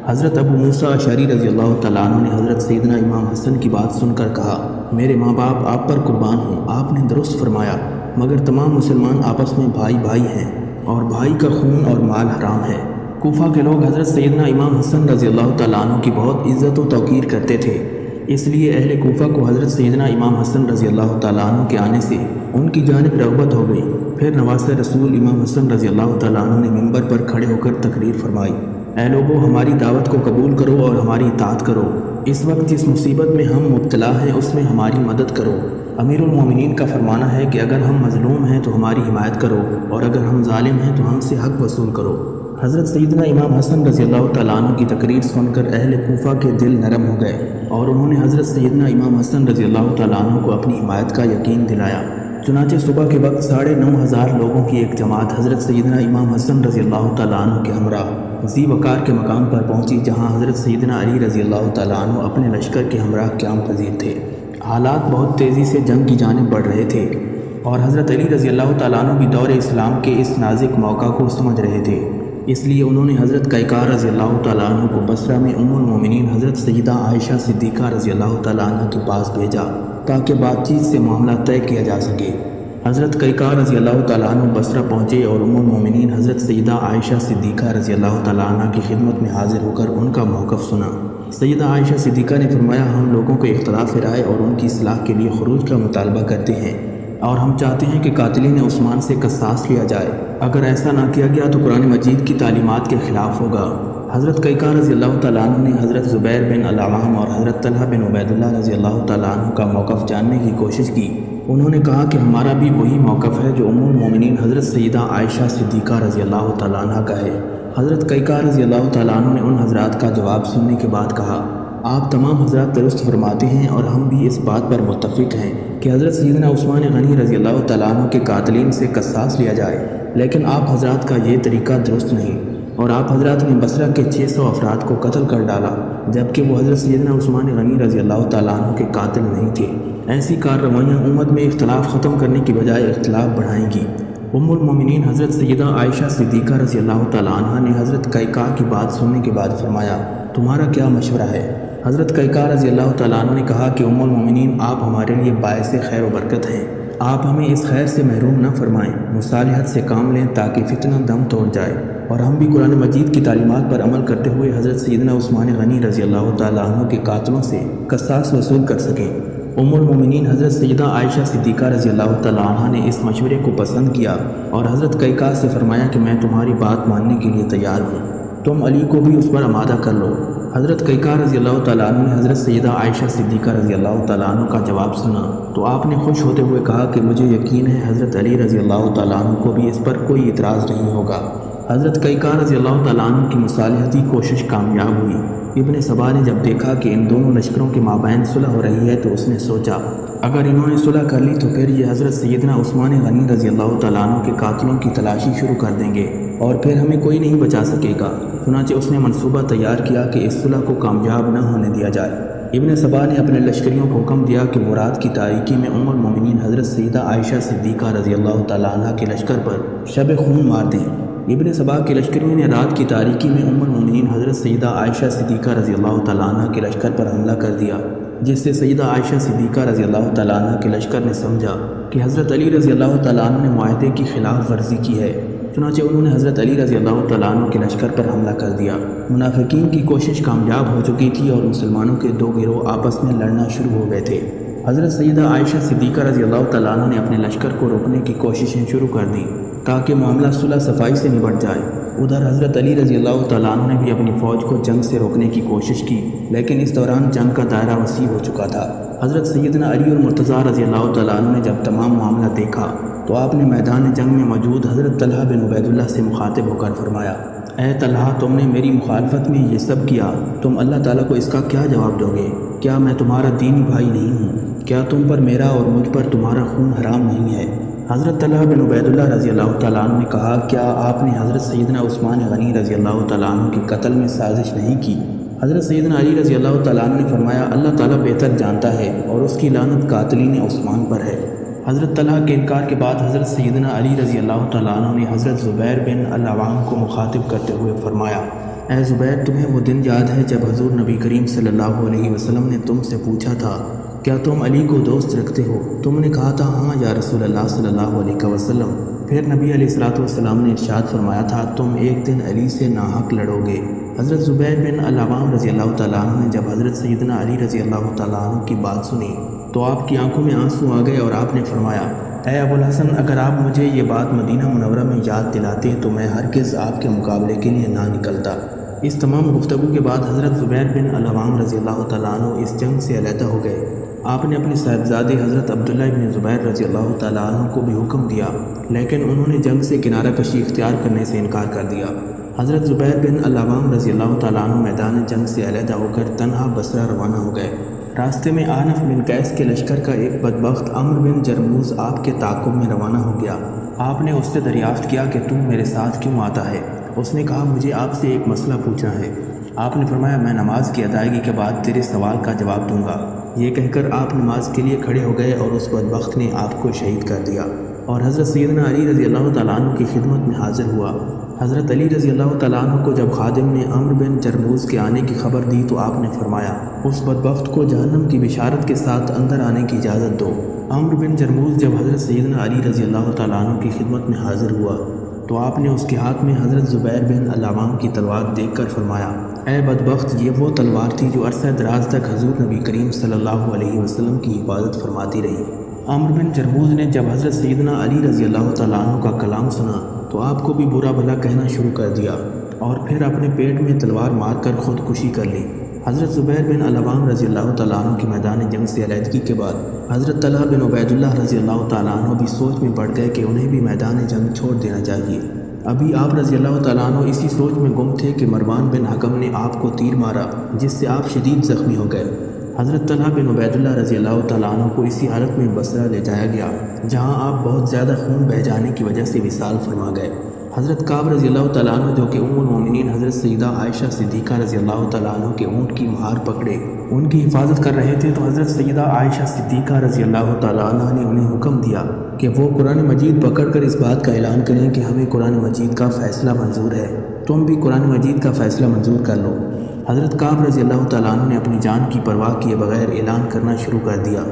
[SPEAKER 1] حضرت ابو موسیٰ اشعری رضی اللہ تعالیٰ عنہ نے حضرت سیدنا امام حسن کی بات سن کر کہا، میرے ماں باپ آپ پر قربان ہوں، آپ نے درست فرمایا، مگر تمام مسلمان آپس میں بھائی بھائی ہیں اور بھائی کا خون اور مال حرام ہے۔ کوفہ کے لوگ حضرت سیدنا امام حسن رضی اللہ تعالیٰ عنہ کی بہت عزت و توقیر کرتے تھے، اس لیے اہل کوفہ کو حضرت سیدنا امام حسن رضی اللہ تعالیٰ عنہ کے آنے سے ان کی جانب رغبت ہو گئی۔ پھر نواسہ رسول امام حسن رضی اللہ تعالیٰ عنہ نے منبر پر کھڑے ہو کر تقریر فرمائی، اے لوگو، ہماری دعوت کو قبول کرو اور ہماری اطاعت کرو، اس وقت جس مصیبت میں ہم مبتلا ہیں اس میں ہماری مدد کرو۔ امیر المومنین کا فرمانا ہے کہ اگر ہم مظلوم ہیں تو ہماری حمایت کرو اور اگر ہم ظالم ہیں تو ہم سے حق وصول کرو۔ حضرت سیدنا امام حسن رضی اللہ تعالیٰ عنہ کی تقریر سن کر اہل کوفہ کے دل نرم ہو گئے اور انہوں نے حضرت سیدنا امام حسن رضی اللہ تعالیٰ عنہ کو اپنی حمایت کا یقین دلایا۔ چنانچہ صبح کے وقت 9,500 لوگوں کی ایک جماعت حضرت سیدنا امام حسن رضی اللہ تعالیٰ عنہ کے ہمراہ ذی وقار کے مقام پر پہنچی، جہاں حضرت سیدنا علی رضی اللہ تعالیٰ عنہ اپنے لشکر کے ہمراہ قیام پذیر تھے۔ حالات بہت تیزی سے جنگ کی جانب بڑھ رہے تھے اور حضرت علی رضی اللہ تعالیٰ عنہ بھی دور اسلام کے اس نازک موقع کو سمجھ رہے تھے، اس لیے انہوں نے حضرت قیقار رضی اللہ تعالیٰ عنہ کو بصرہ میں ام المومنین حضرت سیدہ عائشہ صدیقہ رضی اللہ تعالیٰ عنہ کے پاس بھیجا تاکہ بات چیت سے معاملہ طے کیا جا سکے۔ حضرت قیقار رضی اللہ تعالیٰ عنہ بصرہ پہنچے اور ام المومنین حضرت سیدہ عائشہ صدیقہ رضی اللہ تعالیٰ عنہ کی خدمت میں حاضر ہو کر ان کا موقف سنا۔ سیدہ عائشہ صدیقہ نے فرمایا، ہم لوگوں کو اختلاف رائے اور ان کی اصلاح کے لیے خروج کا مطالبہ کرتے ہیں اور ہم چاہتے ہیں کہ قاتلین عثمان سے قصاص لیا جائے، اگر ایسا نہ کیا گیا تو قرآن مجید کی تعلیمات کے خلاف ہوگا۔ حضرت قیقار رضی اللہ تعالیٰ عنہ نے حضرت زبیر بن العوام اور حضرت طلحہ بن عبید اللہ رضی اللہ تعالیٰ عنہ کا موقف جاننے کی کوشش کی۔ انہوں نے کہا کہ ہمارا بھی وہی موقف ہے جو ام المومنین حضرت سیدہ عائشہ صدیقہ رضی اللہ تعالیٰ عنہ کا ہے۔ حضرت قیقار رضی اللہ تعالیٰ عنہ نے ان حضرات کا جواب سننے کے بعد کہا، آپ تمام حضرات درست فرماتے ہیں اور ہم بھی اس بات پر متفق ہیں کہ حضرت سیدنا عثمان غنی رضی اللہ تعالیٰ عنہ کے قاتلین سے قصاص لیا جائے، لیکن آپ حضرات کا یہ طریقہ درست نہیں، اور آپ حضرات نے بصرہ کے 600 افراد کو قتل کر ڈالا جبکہ وہ حضرت سیدنا عثمان غنی رضی اللہ تعالیٰ عنہ کے قاتل نہیں تھے۔ ایسی کارروائیاں امت میں اختلاف ختم کرنے کی بجائے اختلاف بڑھائیں گی۔ ام المومنین حضرت سیدہ عائشہ صدیقہ رضی اللہ تعالیٰ عنہ نے حضرت قیقار کی بات سننے کے بعد فرمایا، تمہارا کیا مشورہ ہے؟ حضرت قیقار رضی اللہ تعالیٰ عنہ نے کہا کہ ام المومنین، آپ ہمارے لیے باعث خیر و برکت ہیں، آپ ہمیں اس خیر سے محروم نہ فرمائیں، مصالحت سے کام لیں تاکہ فتنہ دم توڑ جائے اور ہم بھی قرآن مجید کی تعلیمات پر عمل کرتے ہوئے حضرت سیدنا عثمان غنی رضی اللہ تعالیٰ عنہ کے قاتلوں سے قصاص وصول کر سکیں۔ ام المومنین حضرت سیدہ عائشہ صدیقہ رضی اللہ تعالیٰ عنہ نے اس مشورے کو پسند کیا اور حضرت قیقار سے فرمایا کہ میں تمہاری بات ماننے کے لیے تیار ہوں، تم علی کو بھی اس پر آمادہ کر لو۔ حضرت قیقار رضی اللہ تعالیٰ عنہ نے حضرت سیدہ عائشہ صدیقہ رضی اللہ تعالیٰ عنہ کا جواب سنا تو آپ نے خوش ہوتے ہوئے کہا کہ مجھے یقین ہے حضرت علی رضی اللہ تعالیٰ عنہ کو بھی اس پر کوئی اعتراض نہیں ہوگا۔ حضرت قیقار رضی اللہ تعالیٰ عنہ کی مصالحتی کوشش کامیاب ہوئی۔ ابن سبا نے جب دیکھا کہ ان دونوں لشکروں کے مابین صلح ہو رہی ہے تو اس نے سوچا، اگر انہوں نے صلح کر لی تو پھر یہ حضرت سیدنا عثمان غنی رضی اللہ تعالیٰ عنہ کے قاتلوں کی تلاشی شروع کر دیں گے اور پھر ہمیں کوئی نہیں بچا سکے گا۔ چنانچہ اس نے منصوبہ تیار کیا کہ اس صلح کو کامیاب نہ ہونے دیا جائے۔ ابن سبا نے اپنے لشکریوں کو حکم دیا کہ وہ رات کی تاریکی میں ام المومنین حضرت سیدہ عائشہ صدیقہ رضی اللہ تعالیٰ عنہ کے لشکر پر شب خون مار دیں۔ ابن سبا کے لشکریوں نے رات کی تاریکی میں ام المومنین حضرت سیدہ عائشہ صدیقہ رضی اللہ تعالیٰ عنہ کے لشکر پر حملہ کر دیا، جس سے سیدہ عائشہ صدیقہ رضی اللہ تعالیٰ عنہ کے لشکر نے سمجھا کہ حضرت علی رضی اللہ تعالیٰ عنہ نے معاہدے کی خلاف ورزی کی ہے۔ چنانچہ انہوں نے حضرت علی رضی اللہ تعالیٰ عنہ کے لشکر پر حملہ کر دیا۔ منافقین کی کوشش کامیاب ہو چکی تھی اور مسلمانوں کے دو گروہ آپس میں لڑنا شروع ہو گئے تھے۔ حضرت سیدہ عائشہ صدیقہ رضی اللہ تعالیٰ عنہ نے اپنے لشکر کو روکنے کی کوششیں شروع کر دیں تاکہ معاملہ صلح صفائی سے نبٹ جائے۔ ادھر حضرت علی رضی اللہ تعالیٰ عنہ نے بھی اپنی فوج کو جنگ سے روکنے کی کوشش کی، لیکن اس دوران جنگ کا دائرہ وسیع ہو چکا تھا۔ حضرت سیدنا علی المرتضیٰ رضی اللہ تعالیٰ عنہ نے جب تمام معاملہ دیکھا تو آپ نے میدان جنگ میں موجود حضرت طلحہ بن عبید اللہ سے مخاطب ہو کر فرمایا، اے طلحہ، تم نے میری مخالفت میں یہ سب کیا، تم اللہ تعالیٰ کو اس کا کیا جواب دو گے؟ کیا میں تمہارا دینی بھائی نہیں ہوں؟ کیا تم پر میرا اور مجھ پر تمہارا خون حرام نہیں ہے؟ حضرت طلحہ بن عبید اللہ رضی اللہ تعالیٰ عنہ نے کہا، کیا آپ نے حضرت سیدنا عثمان غنی رضی اللہ تعالیٰ عنہ کے قتل میں سازش نہیں کی؟ حضرت سیدنا علی رضی اللہ تعالیٰ عنہ نے فرمایا، اللہ تعالیٰ بہتر جانتا ہے اور اس کی لعنت قاتلین عثمان پر ہے۔ حضرت طلحہ کے انکار کے بعد حضرت سیدنا علی رضی اللہ تعالیٰ عنہ نے حضرت زبیر بن العوام کو مخاطب کرتے ہوئے فرمایا، اے زبیر، تمہیں وہ دن یاد ہے جب حضور نبی کریم صلی اللہ علیہ وسلم نے تم سے پوچھا تھا کیا تم علی کو دوست رکھتے ہو؟ تم نے کہا تھا ہاں یا رسول اللہ صلی اللہ علیہ وسلم۔ پھر نبی علیہ الصلوۃ والسلام نے ارشاد فرمایا تھا، تم ایک دن علی سے ناحق لڑو گے۔ حضرت زبیر بن العوام رضی اللہ تعالیٰ عنہ نے جب حضرت سیدنا علی رضی اللہ تعالیٰ عنہ کی بات سنی تو آپ کی آنکھوں میں آنسو آ گئے اور آپ نے فرمایا، اے ابو الحسن، اگر آپ مجھے یہ بات مدینہ منورہ میں یاد دلاتے تو میں ہرگز آپ کے مقابلے کے لیے نہ نکلتا۔ اس تمام گفتگو کے بعد حضرت زبیر بن العوام رضی اللہ تعالیٰ عنہ اس جنگ سے علیحدہ ہو گئے۔ آپ نے اپنے صاحبزادے حضرت عبداللہ ابن زبیر رضی اللہ تعالیٰ عنہ کو بھی حکم دیا، لیکن انہوں نے جنگ سے کنارہ کشی اختیار کرنے سے انکار کر دیا۔ حضرت زبیر بن العوام رضی اللہ تعالیٰ عنہ میدان جنگ سے علیحدہ ہو کر تنہا بصرہ روانہ ہو گئے۔ راستے میں آنف بن قیس کے لشکر کا ایک بدبخت عمرو بن جرموز آپ کے تعاقب میں روانہ ہو گیا۔ آپ نے اس سے دریافت کیا کہ تم میرے ساتھ کیوں آتا ہے؟ اس نے کہا، مجھے آپ سے ایک مسئلہ پوچھنا ہے۔ آپ نے فرمایا، میں نماز کی ادائیگی کے بعد تیرے سوال کا جواب دوں گا۔ یہ کہہ کر آپ نماز کے لیے کھڑے ہو گئے اور اس بدبخت نے آپ کو شہید کر دیا اور حضرت سیدنا علی رضی اللہ تعالیٰ عنہ کی خدمت میں حاضر ہوا۔ حضرت علی رضی اللہ تعالیٰ عنہ کو جب خادم نے عمرو بن جرموز کے آنے کی خبر دی تو آپ نے فرمایا، اس بدبخت کو جہنم کی بشارت کے ساتھ اندر آنے کی اجازت دو۔ عمرو بن جرموز جب حضرت سیدنا علی رضی اللہ تعالیٰ عنہ کی خدمت میں حاضر ہوا تو آپ نے اس کے ہاتھ میں حضرت زبیر بن العوام کی تلوار دیکھ کر فرمایا، اے بدبخت، یہ وہ تلوار تھی جو عرصہ دراز تک حضور نبی کریم صلی اللہ علیہ وسلم کی حفاظت فرماتی رہی۔ عمرو بن جرموز نے جب حضرت سیدنا علی رضی اللہ تعالیٰ عنہ کا کلام سنا تو آپ کو بھی برا بھلا کہنا شروع کر دیا اور پھر اپنے پیٹ میں تلوار مار کر خودکشی کر لی۔ حضرت زبیر بن العوام رضی اللہ تعالیٰ عنہ کی میدان جنگ سے علیحدگی کے بعد حضرت طلحہ بن عبید اللہ رضی اللہ تعالیٰ عنہ بھی سوچ میں پڑ گئے کہ انہیں بھی میدان جنگ چھوڑ دینا چاہیے۔ ابھی آپ رضی اللہ تعالیٰ عنہ اسی سوچ میں گم تھے کہ مروان بن حکم نے آپ کو تیر مارا جس سے آپ شدید زخمی ہو گئے۔ حضرت طلحہ بن عبید اللہ رضی اللہ تعالیٰ عنہ کو اسی حالت میں بصرہ لے جایا گیا جہاں آپ بہت زیادہ خون بہہ جانے کی وجہ سے وصال فرما گئے۔ حضرت کعب رضی اللہ تعالیٰ عنہ جو کہ ام المومنین حضرت سیدہ عائشہ صدیقہ رضی اللہ تعالیٰ عنہ کے اونٹ کی مہار پکڑے ان کی حفاظت کر رہے تھے تو حضرت سیدہ عائشہ صدیقہ رضی اللہ تعالیٰ عنہ نے انہیں حکم دیا کہ وہ قرآن مجید پکڑ کر اس بات کا اعلان کریں کہ ہمیں قرآن مجید کا فیصلہ منظور ہے، تم بھی قرآن مجید کا فیصلہ منظور کر لو۔ حضرت کعب رضی اللہ تعالیٰ عنہ نے اپنی جان کی پرواہ کیے بغیر اعلان کرنا شروع کر دیا۔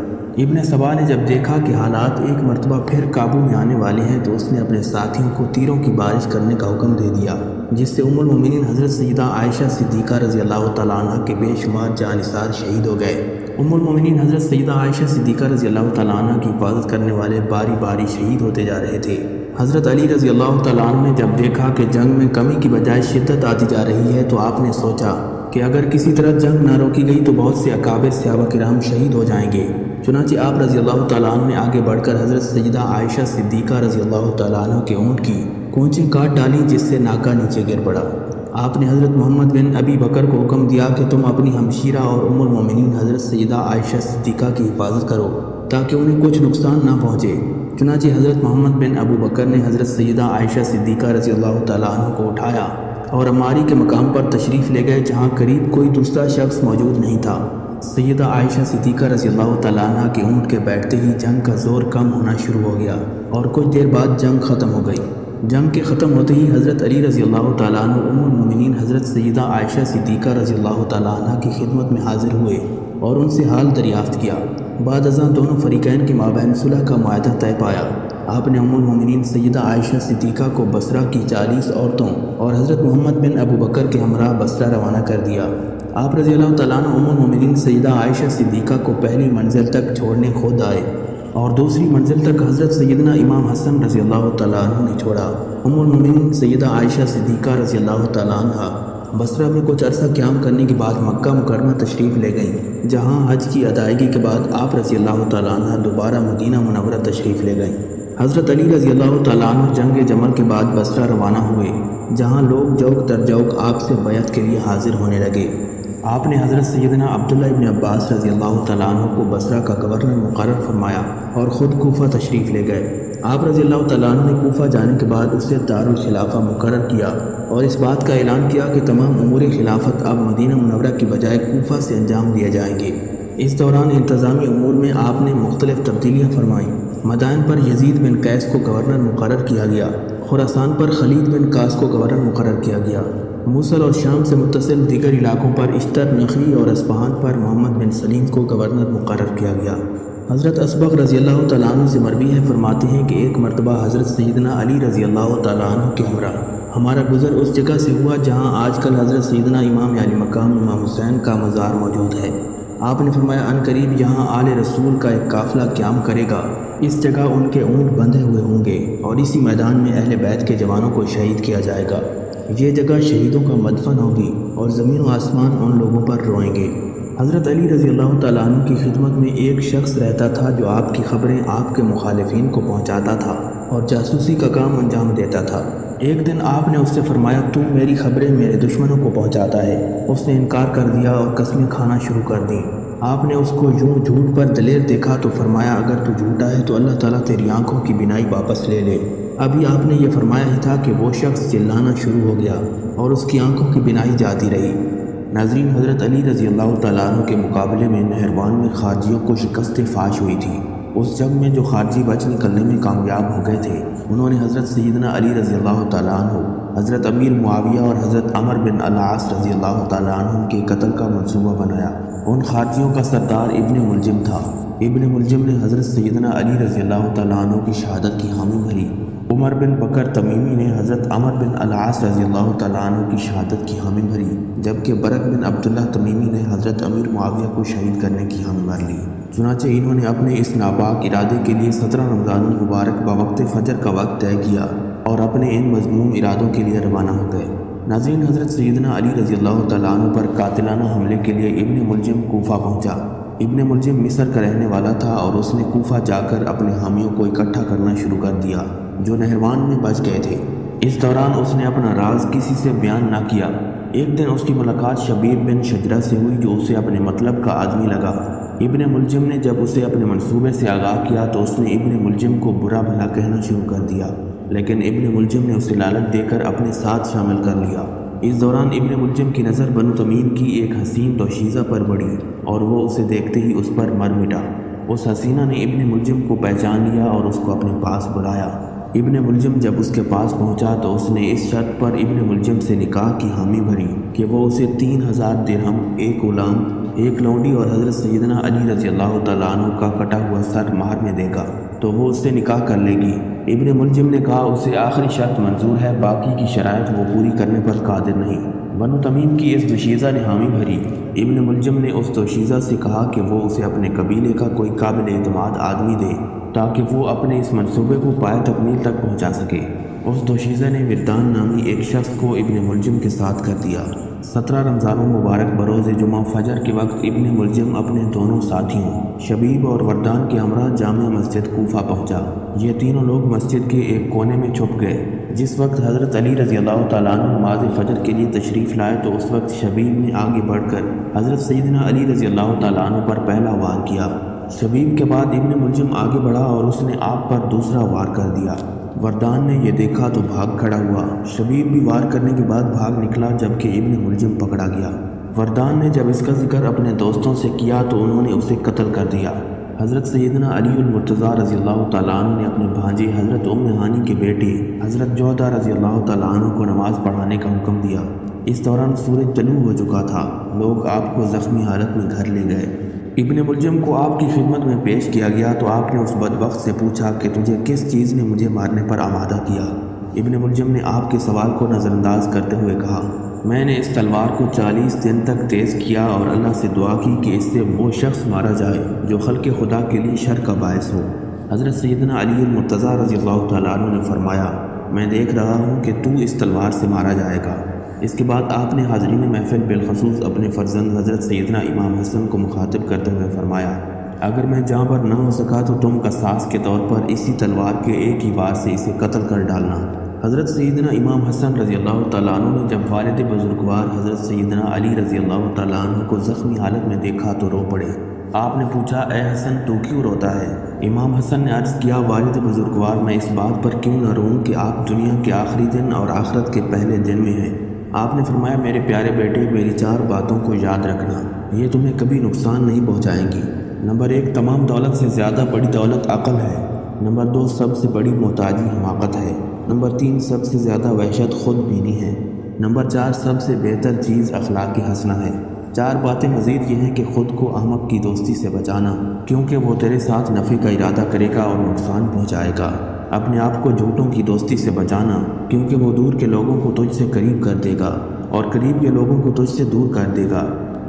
[SPEAKER 1] ابن سبا نے جب دیکھا کہ حالات ایک مرتبہ پھر قابو میں آنے والے ہیں تو اس نے اپنے ساتھیوں کو تیروں کی بارش کرنے کا حکم دے دیا، جس سے ام المومنین حضرت سیدہ عائشہ صدیقہ رضی اللہ تعالیٰ عنہ کے بے شمار جانثار شہید ہو گئے۔ ام المومنین حضرت سیدہ عائشہ صدیقہ رضی اللہ تعالیٰ عنہ کی حفاظت کرنے والے باری باری شہید ہوتے جا رہے تھے۔ حضرت علی رضی اللہ تعالیٰ عنہ نے جب دیکھا کہ جنگ میں کمی کی بجائے شدت آتی جا رہی ہے تو آپ نے سوچا کہ اگر کسی طرح جنگ نہ روکی گئی تو بہت سے اکابر صحابہ کرام شہید ہو جائیں گے۔ چنانچہ آپ رضی اللہ تعالیٰ عنہ نے آگے بڑھ کر حضرت سیدہ عائشہ صدیقہ رضی اللہ تعالیٰ عنہ کے اونٹ کی کونچیں کاٹ ڈالی جس سے ناکا نیچے گر پڑا۔ آپ نے حضرت محمد بن ابی بکر کو حکم دیا کہ تم اپنی ہمشیرہ اور ام المومنین حضرت سیدہ عائشہ صدیقہ کی حفاظت کرو تاکہ انہیں کچھ نقصان نہ پہنچے۔ چنانچہ حضرت محمد بن ابو بکر نے حضرت سیدہ عائشہ صدیقہ رضی اللہ تعالیٰ عنہ کو اٹھایا اور عماری کے مقام پر تشریف لے گئے جہاں قریب کوئی دوسرا شخص موجود نہیں تھا۔ سیدہ عائشہ صدیقہ رضی اللہ تعالیٰ عنہ کے اونٹ کے بیٹھتے ہی جنگ کا زور کم ہونا شروع ہو گیا اور کچھ دیر بعد جنگ ختم ہو گئی۔ جنگ کے ختم ہوتے ہی حضرت علی رضی اللہ تعالیٰ عنہ ام المومنین حضرت سیدہ عائشہ صدیقہ رضی اللہ تعالیٰ عنہ کی خدمت میں حاضر ہوئے اور ان سے حال دریافت کیا۔ بعد ازاں دونوں فریقین کے مابین صلح کا معاہدہ طے پایا۔ آپ نے ام المومنین سیدہ عائشہ صدیقہ کو بصرہ کی 40 عورتوں اور حضرت محمد بن ابو بکر کے ہمراہ بصرہ روانہ کر دیا۔ آپ رضی اللہ تعالیٰ عنہ ام المومنین سیدہ عائشہ صدیقہ کو پہلی منزل تک چھوڑنے خود آئے اور دوسری منزل تک حضرت سیدنا امام حسن رضی اللہ تعالیٰ عنہ نے چھوڑا۔ ام المومنین سیدہ عائشہ صدیقہ رضی اللہ تعالیٰ عنہ بصرہ میں کچھ عرصہ قیام کرنے کے بعد مکہ مکرمہ تشریف لے گئیں، جہاں حج کی ادائیگی کے بعد آپ رضی اللہ تعالیٰ عنہ دوبارہ مدینہ منورہ تشریف لے گئیں۔ حضرت علی رضی اللہ تعالیٰ عنہ جنگ جمل کے بعد بصرہ روانہ ہوئے، جہاں لوگ جوک در جوک آپ سے بیعت کے لیے حاضر ہونے لگے۔ آپ نے حضرت سیدنا عبداللہ ابن عباس رضی اللہ تعالیٰ عنہ کو بصرہ کا گورنر مقرر فرمایا اور خود کوفہ تشریف لے گئے۔ آپ رضی اللہ تعالیٰ عنہ نے کوفہ جانے کے بعد اسے دارالخلافہ مقرر کیا اور اس بات کا اعلان کیا کہ تمام امور خلافت اب مدینہ منورہ کی بجائے کوفہ سے انجام دیے جائیں گے۔ اس دوران انتظامی امور میں آپ نے مختلف تبدیلیاں فرمائیں۔ مدائن پر یزید بن قیس کو گورنر مقرر کیا گیا، خراسان پر خالد بن قاس کو گورنر مقرر کیا گیا، موصل اور شام سے متصل دیگر علاقوں پر اشتر نخی اور اصفہان پر محمد بن سلیم کو گورنر مقرر کیا گیا۔ حضرت اسبغ رضی اللہ تعالیٰ عنہ سے مروی ہے، فرماتے ہیں کہ ایک مرتبہ حضرت سیدنا علی رضی اللہ تعالیٰ عنہ کے ہمراہ ہمارا گزر اس جگہ سے ہوا جہاں آج کل حضرت سیدنا امام علی مقام امام حسین کا مزار موجود ہے۔ آپ نے فرمایا ان قریب یہاں آل رسول کا ایک قافلہ قیام کرے گا، اس جگہ ان کے اونٹ بندھے ہوئے ہوں گے اور اسی میدان میں اہل بیت کے جوانوں کو شہید کیا جائے گا۔ یہ جگہ شہیدوں کا مدفن ہوگی اور زمین و آسمان ان لوگوں پر روئیں گے۔ حضرت علی رضی اللہ تعالیٰ عنہ کی خدمت میں ایک شخص رہتا تھا جو آپ کی خبریں آپ کے مخالفین کو پہنچاتا تھا اور جاسوسی کا کام انجام دیتا تھا۔ ایک دن آپ نے اس سے فرمایا تو میری خبریں میرے دشمنوں کو پہنچاتا ہے۔ اس نے انکار کر دیا اور قسمیں کھانا شروع کر دیں۔ آپ نے اس کو یوں جھوٹ پر دلیر دیکھا تو فرمایا اگر تو جھوٹا ہے تو اللہ تعالیٰ تیری آنکھوں کی بینائی واپس لے لے۔ ابھی آپ نے یہ فرمایا ہی تھا کہ وہ شخص چلانا شروع ہو گیا اور اس کی آنکھوں کی بینائی جاتی رہی۔ ناظرین، حضرت علی رضی اللہ تعالیٰ عنہ کے مقابلے میں نہروان میں خارجیوں کو شکست فاش ہوئی تھی۔ اس جنگ میں جو خارجی بچ نکلنے میں کامیاب ہو گئے تھے انہوں نے حضرت سیدنا علی رضی اللہ تعالیٰ عنہ، حضرت امیر معاویہ اور حضرت عمر بن العاص رضی اللہ تعالیٰ عنہ کے قتل کا منصوبہ بنایا۔ ان خارجیوں کا سردار ابن ملجم تھا۔ ابن ملجم نے حضرت سیدنا علی رضی اللہ تعالیٰ عنہ کی شہادت کی حامی بھری۔ عمر بن بکر تمیمی نے حضرت عمر بن العاص رضی اللہ تعالیٰ عنہ کی شہادت کی حامی بھری، جبکہ برق بن عبداللہ تمیمی نے حضرت امیر معاویہ کو شہید کرنے کی حامی بھر لی۔ چنانچہ انہوں نے اپنے اس ناپاک ارادے کے لیے 17 رمضان المبارک بوقت فجر کا وقت طے کیا اور اپنے ان مذموم ارادوں کے لیے روانہ ہو گئے۔ ناظرین، حضرت سیدنا علی رضی اللہ تعالیٰ عنہ پر قاتلانہ حملے کے لیے ابن ملجم کوفہ پہنچا۔ ابن ملجم مصر کا رہنے والا تھا اور اس نے کوفہ جا کر اپنے حامیوں کو اکٹھا کرنا شروع کر دیا جو نہروان میں بچ گئے تھے۔ اس دوران اس نے اپنا راز کسی سے بیان نہ کیا۔ ایک دن اس کی ملاقات شبیب بن شجرہ سے ہوئی جو اسے اپنے مطلب کا آدمی لگا۔ ابن ملجم نے جب اسے اپنے منصوبے سے آگاہ کیا تو اس نے ابن ملجم کو برا بھلا کہنا شروع کر دیا، لیکن ابن ملجم نے اسے لالچ دے کر اپنے ساتھ شامل کر لیا۔ اس دوران ابن ملجم کی نظر بنو تمیم کی ایک حسین دوشیزہ پر پڑی اور وہ اسے دیکھتے ہی اس پر مر مٹا۔ اس حسینہ نے ابن ملجم کو پہچان لیا اور اس کو اپنے پاس بلایا۔ ابن ملجم جب اس کے پاس پہنچا تو اس نے اس شرط پر ابن ملجم سے نکاح کی حامی بھری کہ وہ اسے 3000 درہم، ایک غلام، ایک لونڈی اور حضرت سیدنا علی رضی اللہ تعالیٰ عنہ کا کٹا ہوا سر مہر میں دے گا تو وہ اس سے نکاح کر لے گی۔ ابن ملجم نے کہا اسے آخری شرط منظور ہے، باقی کی شرائط وہ پوری کرنے پر قادر نہیں۔ بنو تمیم کی اس دوشیزہ نے حامی بھری۔ ابن ملجم نے اس دوشیزہ سے کہا کہ وہ اسے اپنے قبیلے کا کوئی قابل اعتماد آدمی دے تاکہ وہ اپنے اس منصوبے کو پائے تکمیل تک پہنچا سکے۔ اس دوشیزہ نے وردان نامی ایک شخص کو ابن ملجم کے ساتھ کر دیا۔ 17 رمضان المبارک بروز جمعہ فجر کے وقت ابن ملجم اپنے دونوں ساتھیوں شبیب اور وردان کے ہمراہ جامع مسجد کوفہ پہنچا۔ یہ تینوں لوگ مسجد کے ایک کونے میں چھپ گئے۔ جس وقت حضرت علی رضی اللہ تعالیٰ عنہ نماز فجر کے لیے تشریف لائے تو اس وقت شبیب نے آگے بڑھ کر حضرت سیدنا علی رضی اللہ تعالیٰ عنہ پر پہلا وار کیا۔ شبیب کے بعد ابن ملجم آگے بڑھا اور اس نے آپ پر دوسرا وار کر دیا۔ وردان نے یہ دیکھا تو بھاگ کھڑا ہوا۔ شبیب بھی وار کرنے کے بعد بھاگ نکلا جبکہ ابن ملجم پکڑا گیا۔ وردان نے جب اس کا ذکر اپنے دوستوں سے کیا تو انہوں نے اسے قتل کر دیا۔ حضرت سیدنا علی المرتضیٰ رضی اللہ تعالیٰ عنہ نے اپنے بھانجے حضرت ام ہانی کے بیٹے حضرت جودہ رضی اللہ تعالیٰ عنہ کو نماز پڑھانے کا حکم دیا۔ اس دوران سورج طلوع ہو چکا تھا۔ لوگ آپ کو زخمی حالت میں گھر لے گئے۔ ابن ملجم کو آپ کی خدمت میں پیش کیا گیا تو آپ نے اس بدبخت سے پوچھا کہ تجھے کس چیز نے مجھے مارنے پر آمادہ کیا؟ ابن ملجم نے آپ کے سوال کو نظر انداز کرتے ہوئے کہا، میں نے اس تلوار کو 40 دن تک تیز کیا اور اللہ سے دعا کی کہ اس سے وہ شخص مارا جائے جو خلق خدا کے لیے شر کا باعث ہو۔ حضرت سیدنا علی المرتضیٰ رضی اللہ تعالیٰ عنہ نے فرمایا، میں دیکھ رہا ہوں کہ تو اس تلوار سے مارا جائے گا۔ اس کے بعد آپ نے حاضرین محفل بالخصوص اپنے فرزند حضرت سیدنا امام حسن کو مخاطب کرتے ہوئے فرمایا، اگر میں جاں بر نہ ہو سکا تو تم قصاص کے طور پر اسی تلوار کے ایک ہی وار سے اسے قتل کر ڈالنا۔ حضرت سیدنا امام حسن رضی اللہ تعالیٰ عنہ نے جب والد بزرگوار حضرت سیدنا علی رضی اللہ تعالیٰ عنہ کو زخمی حالت میں دیکھا تو رو پڑے۔ آپ نے پوچھا، اے حسن تو کیوں روتا ہے؟ امام حسن نے عرض کیا، والد بزرگوار میں اس بات پر کیوں نہ روؤں کہ آپ دنیا کے آخری دن اور آخرت کے پہلے دن میں ہیں۔ آپ نے فرمایا، میرے پیارے بیٹے، میری 4 باتوں کو یاد رکھنا، یہ تمہیں کبھی نقصان نہیں پہنچائیں گی۔ نمبر 1، تمام دولت سے زیادہ بڑی دولت عقل ہے۔ نمبر 2، سب سے بڑی محتاجی حماقت ہے۔ نمبر 3، سب سے زیادہ وحشت خود بینی ہے۔ نمبر 4، سب سے بہتر چیز اخلاق حسنہ ہے۔ 4 باتیں مزید یہ ہیں کہ خود کو احمق کی دوستی سے بچانا، کیونکہ وہ تیرے ساتھ نفع کا ارادہ کرے گا اور نقصان پہنچائے گا۔ اپنے آپ کو جھوٹوں کی دوستی سے بچانا، کیونکہ وہ دور کے لوگوں کو تجھ سے قریب کر دے گا اور قریب کے لوگوں کو تجھ سے دور کر دے گا۔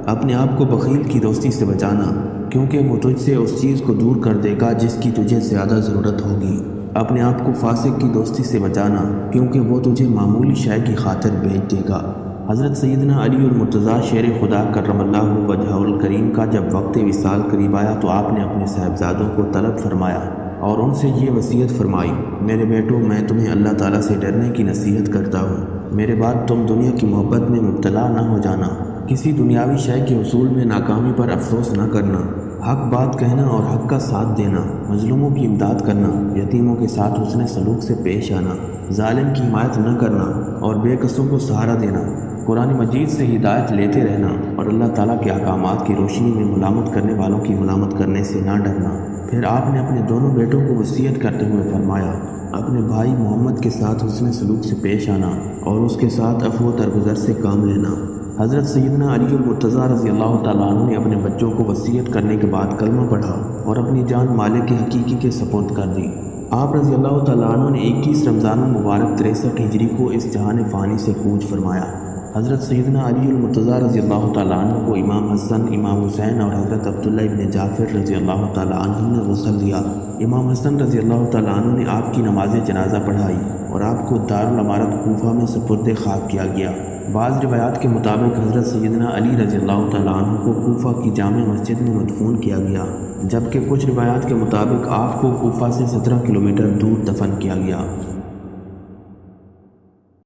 [SPEAKER 1] اپنے آپ کو بخیل کی دوستی سے بچانا، کیونکہ وہ تجھ سے اس چیز کو دور کر دے گا جس کی تجھے زیادہ ضرورت ہوگی۔ اپنے آپ کو فاسق کی دوستی سے بچانا، کیونکہ وہ تجھے معمولی شے کی خاطر بیچ دے گا۔ حضرت سیدنا علی المرتضیٰ شیر خدا کرم اللہ وجہہ الکریم کا جب وقت وصال قریب آیا تو آپ نے اپنے صاحبزادوں کو طلب فرمایا اور ان سے یہ وصیت فرمائی، میرے بیٹو، میں تمہیں اللہ تعالیٰ سے ڈرنے کی نصیحت کرتا ہوں۔ میرے بعد تم دنیا کی محبت میں مبتلا نہ ہو جانا، کسی دنیاوی شے کے حصول میں ناکامی پر افسوس نہ کرنا، حق بات کہنا اور حق کا ساتھ دینا، مظلوموں کی امداد کرنا، یتیموں کے ساتھ حسن سلوک سے پیش آنا، ظالم کی حمایت نہ کرنا اور بے قصوں کو سہارا دینا، قرآن مجید سے ہدایت لیتے رہنا اور اللہ تعالیٰ کے احکامات کی روشنی میں ملامت کرنے والوں کی ملامت کرنے سے نہ ڈرنا۔ پھر آپ نے اپنے دونوں بیٹوں کو وصیت کرتے ہوئے فرمایا، اپنے بھائی محمد کے ساتھ حسن سلوک سے پیش آنا اور اس کے ساتھ عفو و درگزر سے کام لینا۔ حضرت سیدنا علی المرتضیٰ رضی اللہ تعالیٰ عنہ نے اپنے بچوں کو وصیت کرنے کے بعد کلمہ پڑھا اور اپنی جان مالک حقیقی کے سپرد کر دی۔ آپ رضی اللہ تعالیٰ عنہ نے 21 رمضان المبارک 63 ہجری کو اس جہان فانی سے کوچ فرمایا۔ حضرت سیدنا علی المرتضیٰ رضی اللہ تعالیٰ عنہ کو امام حسن، امام حسین اور حضرت عبداللہ ابن جعفر رضی اللہ تعالیٰ عنہ نے غسل دیا۔ امام حسن رضی اللہ تعالیٰ عنہ نے آپ کی نماز جنازہ پڑھائی اور آپ کو دارالامارت کوفہ میں سپرد خاک کیا گیا۔ بعض روایات کے مطابق حضرت سیدنا علی رضی اللہ تعالیٰ عنہ کو کوفہ کی جامع مسجد میں مدفون کیا گیا، جبکہ کچھ روایات کے مطابق آپ کو کوفہ سے 17 کلومیٹر دور دفن کیا گیا۔